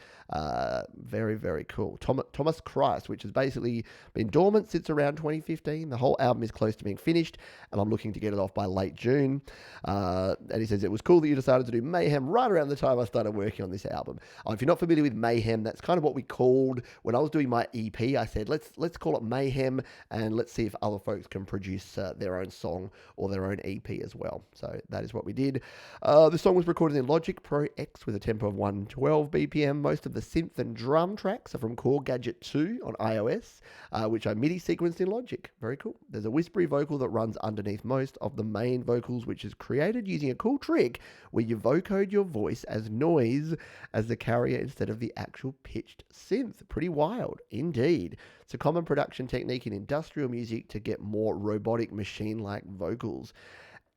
Very, very cool. Thomas Christ, which has basically been dormant since around 2015. The whole album is close to being finished, and I'm looking to get it off by late June. And he says, it was cool that you decided to do Mayhem right around the time I started working on this album. If you're not familiar with Mayhem, that's kind of what we called, when I was doing my EP, I said, let's call it Mayhem, and let's see if other folks can produce their own song or their own EP as well. So that is what we did. The song was recorded in Logic Pro X with a tempo of 112 BPM. Most of the synth and drum tracks are from Core Gadget 2 on iOS, which I MIDI sequenced in Logic. Very cool. There's a whispery vocal that runs underneath most of the main vocals, which is created using a cool trick where you vocode your voice as noise as the carrier instead of the actual pitched synth. Pretty wild, indeed. It's a common production technique in industrial music to get more robotic machine-like vocals.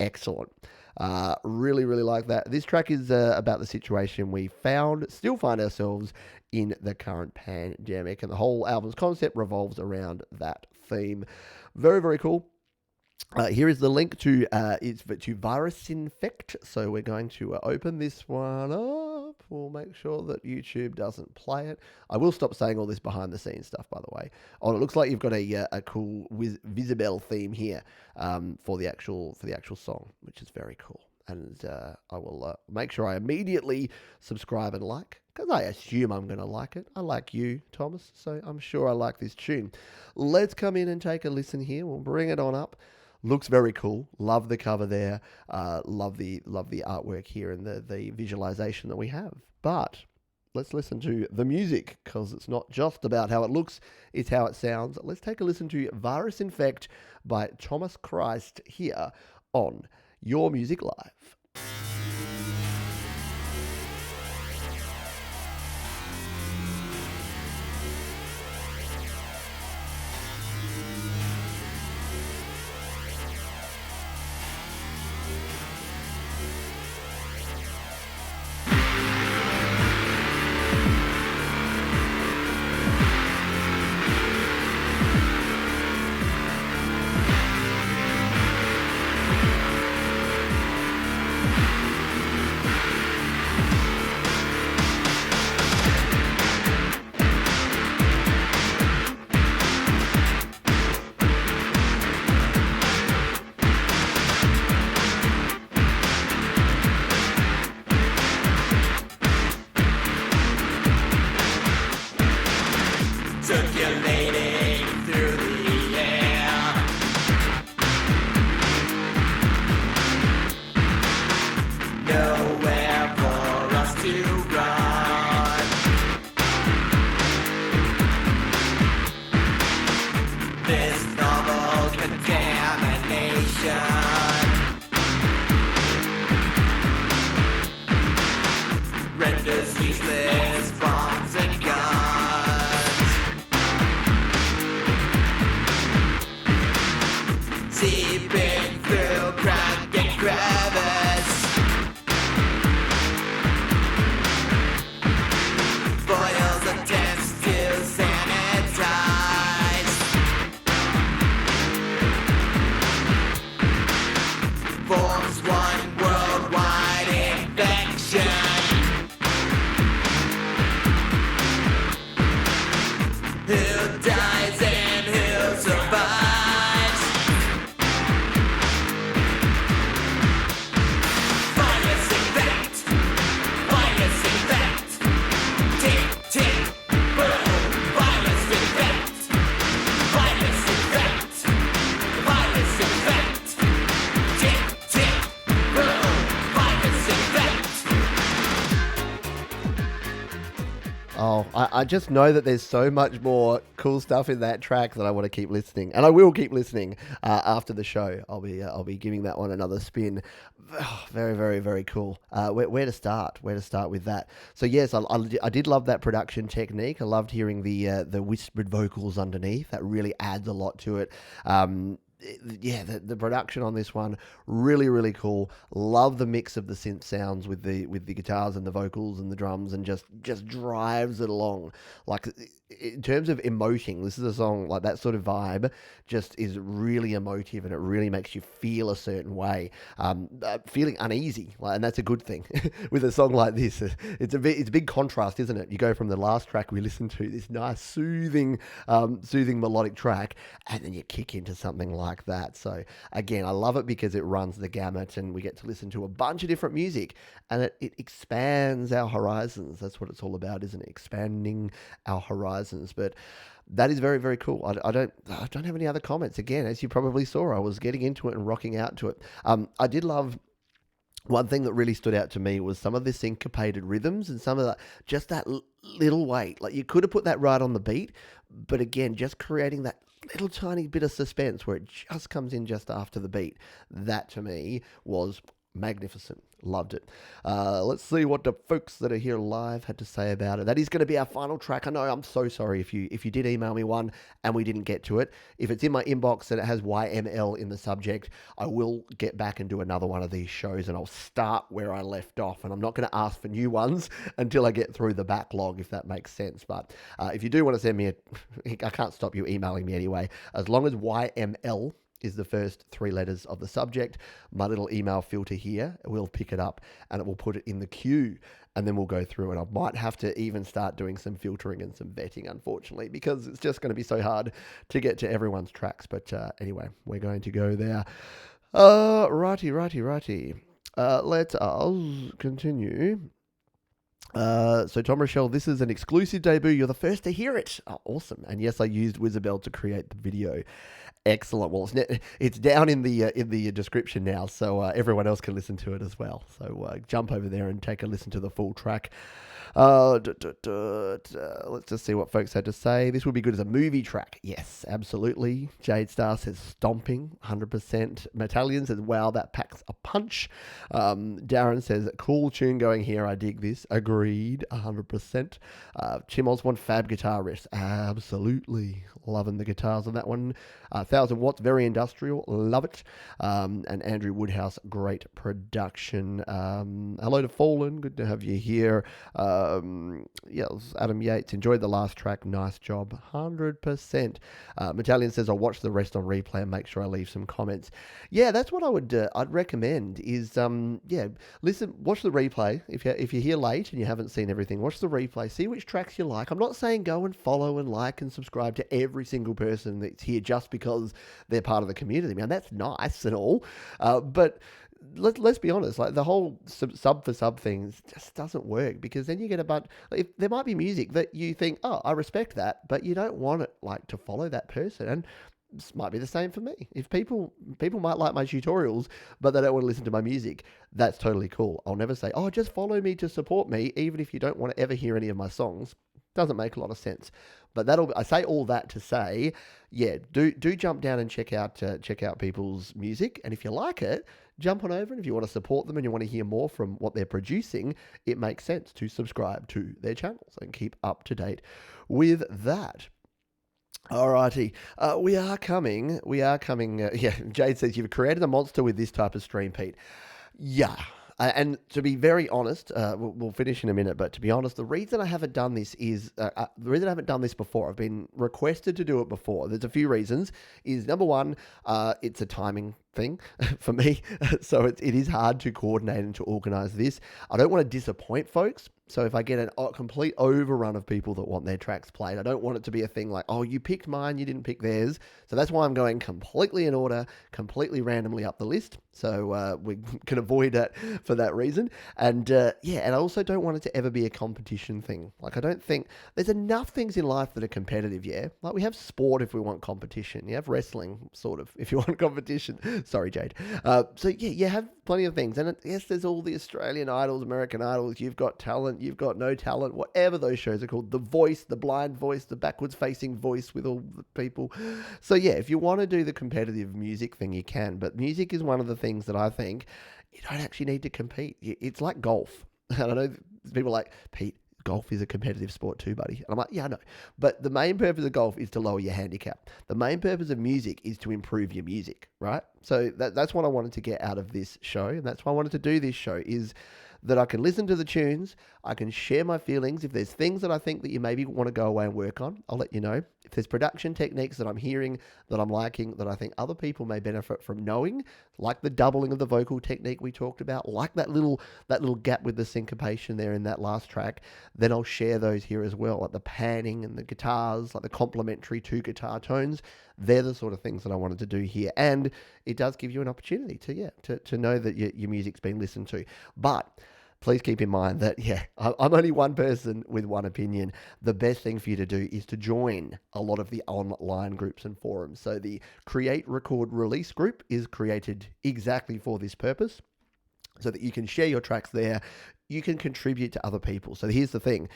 Excellent. Really, really like that. This track is about the situation we still find ourselves in the current pandemic, and the whole album's concept revolves around that theme. Very, very cool. Here is the link to VirusInfeky. So we're going to open this one up. We'll make sure that YouTube doesn't play it. I will stop saying all this behind the scenes stuff, by the way. Oh, it looks like you've got a cool Visibel theme here for the actual song, which is very cool. And I will make sure I immediately subscribe and like, because I assume I'm going to like it. I like you, Thomas, so I'm sure I like this tune. Let's come in and take a listen here. We'll bring it on up. Looks very cool. Love the cover there. Love the artwork here and the visualization that we have. But let's listen to the music, because it's not just about how it looks, it's how it sounds. Let's take a listen to VirusInfeky by Thomas Christ here on Your Music Live. circulating through the air. Nowhere for us to run. This novel contamination renders useless bombs and guns. Seeping through crack and crevice. Boils attempts to sanitize. Forms one worldwide infection. Who dies and who survives? Virus infect, virus infect. Tick, tick, boom. Virus infect, virus infect, virus infect. Tick, tick, boom. Virus infect. Oh, I just know that there's so much more cool stuff in that track that I want to keep listening, and I will keep listening after the show. I'll be giving that one another spin. Oh, very, very, very cool. Where to start? Where to start with that? So yes, I did love that production technique. I loved hearing the whispered vocals underneath. That really adds a lot to it. Yeah, the production on this one really, really cool. Love the mix of the synth sounds with the guitars and the vocals and the drums, and just drives it along. Like, in terms of emoting, this is a song like that sort of vibe just is really emotive, and it really makes you feel a certain way, feeling uneasy, and that's a good thing with a song like this. It's a big contrast, isn't it? You go from the last track we listened to, this nice soothing melodic track, and then you kick into something like that. So again, I love it because it runs the gamut, and we get to listen to a bunch of different music, and it expands our horizons. That's what it's all about, isn't it? Expanding our horizons. But that is very, very cool. I don't have any other comments. Again, as you probably saw, I was getting into it and rocking out to it. I did love. One thing that really stood out to me was some of the syncopated rhythms and some of just that little weight. Like, you could have put that right on the beat, but again, just creating that little tiny bit of suspense where it just comes in just after the beat. That to me was magnificent. Loved it. Let's see what the folks that are here live had to say about it. That is going to be our final track. I know, I'm so sorry if you did email me one and we didn't get to it. If it's in my inbox and it has YML in the subject, I will get back and do another one of these shows, and I'll start where I left off, and I'm not going to ask for new ones until I get through the backlog, if that makes sense. But if you do want to send me I can't stop you emailing me anyway, as long as YML is the first three letters of the subject. My little email filter here will pick it up, and it will put it in the queue, and then we'll go through, and I might have to even start doing some filtering and some vetting, unfortunately, because it's just going to be so hard to get to everyone's tracks. But anyway, we're going to go there. Righty. Let us continue. So Tom Rochelle, this is an exclusive debut. You're the first to hear it. Oh, awesome. And yes, I used Wizabel to create the video. Excellent. Well, it's down in the description now, so everyone else can listen to it as well. So jump over there and take a listen to the full track. Let's just see what folks had to say. This would be good as a movie track. Yes, absolutely. Jade Star says stomping, 100%. Metallion says, wow, that packs a punch. Darren says, cool tune going here. I dig this. Agreed, 100%. Chim Osborne, fab guitar riffs. Absolutely. Loving the guitars on that one. 1000 watts, very industrial. Love it. And Andrew Woodhouse, great production. Hello to Fallen. Good to have you here. Yes, Adam Yates, enjoyed the last track. Nice job. 100%. Metallion says, I'll watch the rest on replay and make sure I leave some comments. Yeah, that's what I'd recommend is, listen, watch the replay. If you're here late and you haven't seen everything, watch the replay. See which tracks you like. I'm not saying go and follow and like and subscribe to every single person that's here just because they're part of the community. Man, that's nice and all. But let's be honest, like the whole sub for sub thing just doesn't work, because then you get a bunch. If there might be music that you think, oh, I respect that, but you don't want it like to follow that person, and this might be the same for me. If people might like my tutorials, but they don't want to listen to my music, that's totally cool. I'll never say, oh, just follow me to support me, even if you don't want to ever hear any of my songs. Doesn't make a lot of sense. But I say all that to say, yeah, do jump down and check out people's music, and if you like it, jump on over, and if you want to support them and you want to hear more from what they're producing, it makes sense to subscribe to their channels and keep up to date with that. Alrighty, we are coming. Yeah, Jade says you've created a monster with this type of stream, Pete. Yeah. And to be very honest, we'll finish in a minute, but to be honest, the reason I haven't done this before, I've been requested to do it before. There's a few reasons. Is number one, it's a timing thing for me. So it is hard to coordinate and to organize this. I don't want to disappoint folks. So if I get a complete overrun of people that want their tracks played, I don't want it to be a thing like, oh, you picked mine, you didn't pick theirs. So that's why I'm going completely in order, completely randomly up the list. So we can avoid that for that reason. And and I also don't want it to ever be a competition thing. Like, I don't think there's enough things in life that are competitive, yeah? Like, we have sport if we want competition. You have wrestling, sort of, if you want competition. Sorry, Jade. So yeah, you have plenty of things. And yes, there's all the Australian Idols, American Idols, You've Got Talent, You've Got No Talent, whatever those shows are called. The Voice, the blind voice, the backwards facing voice with all the people. So yeah, if you want to do the competitive music thing, you can. But music is one of the things that I think you don't actually need to compete. It's like golf. And I know people are like, Pete, golf is a competitive sport too, buddy. And I'm like, yeah, I know. But the main purpose of golf is to lower your handicap. The main purpose of music is to improve your music, right? So that's what I wanted to get out of this show. And that's why I wanted to do this show, is that I can listen to the tunes, I can share my feelings. If there's things that I think that you maybe want to go away and work on, I'll let you know. If there's production techniques that I'm hearing, that I'm liking, that I think other people may benefit from knowing, like the doubling of the vocal technique we talked about, like that little gap with the syncopation there in that last track, then I'll share those here as well, like the panning and the guitars, like the complementary 2 guitar tones. They're the sort of things that I wanted to do here. And it does give you an opportunity to know that your music's been listened to. But please keep in mind that, I'm only one person with one opinion. The best thing for you to do is to join a lot of the online groups and forums. So the Create, Record, Release group is created exactly for this purpose, so that you can share your tracks there. You can contribute to other people. So here's the thing.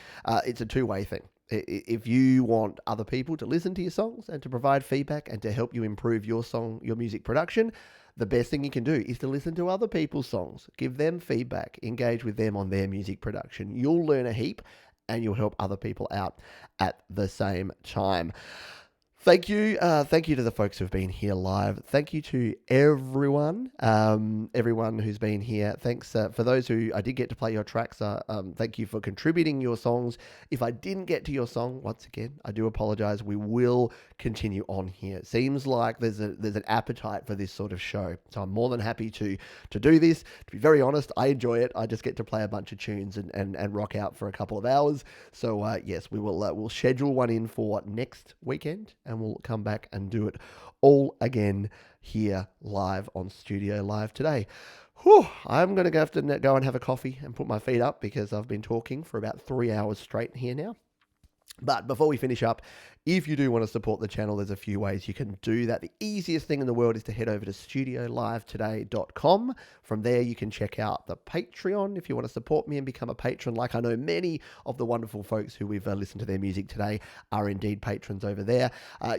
It's a two-way thing. If you want other people to listen to your songs and to provide feedback and to help you improve your music production, the best thing you can do is to listen to other people's songs, give them feedback, engage with them on their music production. You'll learn a heap and you'll help other people out at the same time. Thank you. Thank you to the folks who've been here live. Thank you to everyone who's been here. Thanks for those who I did get to play your tracks. Thank you for contributing your songs. If I didn't get to your song, once again, I do apologize. We will continue on here. It seems like there's an appetite for this sort of show. So I'm more than happy to do this. To be very honest, I enjoy it. I just get to play a bunch of tunes and rock out for a couple of hours. So yes, we'll schedule one in for next weekend, and we'll come back and do it all again here live on Studio Live today. Whew, I'm going to have to go and have a coffee and put my feet up, because I've been talking for about 3 hours straight here now. But before we finish up, if you do want to support the channel, there's a few ways you can do that. The easiest thing in the world is to head over to studiolivetoday.com. From there, you can check out the Patreon if you want to support me and become a patron. Like I know many of the wonderful folks who we've listened to their music today are indeed patrons over there.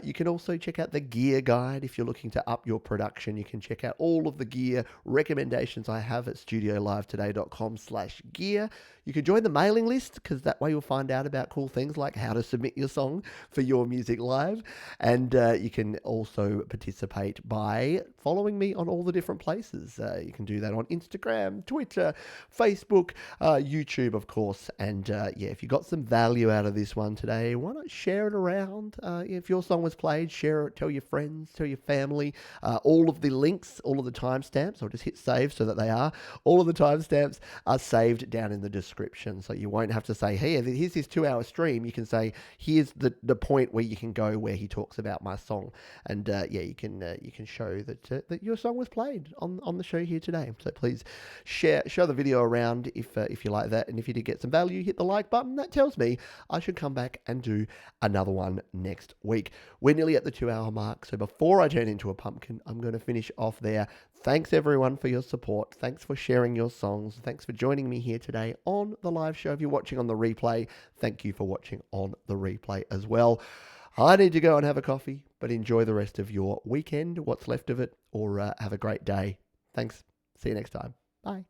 You can also check out the gear guide if you're looking to up your production. You can check out all of the gear recommendations I have at studiolivetoday.com/gear. You can join the mailing list, because that way you'll find out about cool things like how to submit your song for your music live. And you can also participate by following me on all the different places. You can do that on Instagram, Twitter, Facebook, YouTube, of course. And if you got some value out of this one today, why not share it around? If your song was played, share it, tell your friends, tell your family. All of the links, all of the timestamps, I'll just hit save so that they are. All of the timestamps are saved down in the description. So you won't have to say, hey, here's this 2-hour stream. You can say, here's the point point where you can go where he talks about my song, and you can show that your song was played on the show here today. So please share the video around if you like that, and if you did get some value, hit the like button. That tells me I should come back and do another one next week. We're nearly at the 2-hour mark, so before I turn into a pumpkin, I'm going to finish off there. Thanks everyone for your support. Thanks for sharing your songs. Thanks for joining me here today on the live show. If you're watching on the replay, thank you for watching on the replay as well. I need to go and have a coffee, but enjoy the rest of your weekend, what's left of it, or have a great day. Thanks. See you next time. Bye.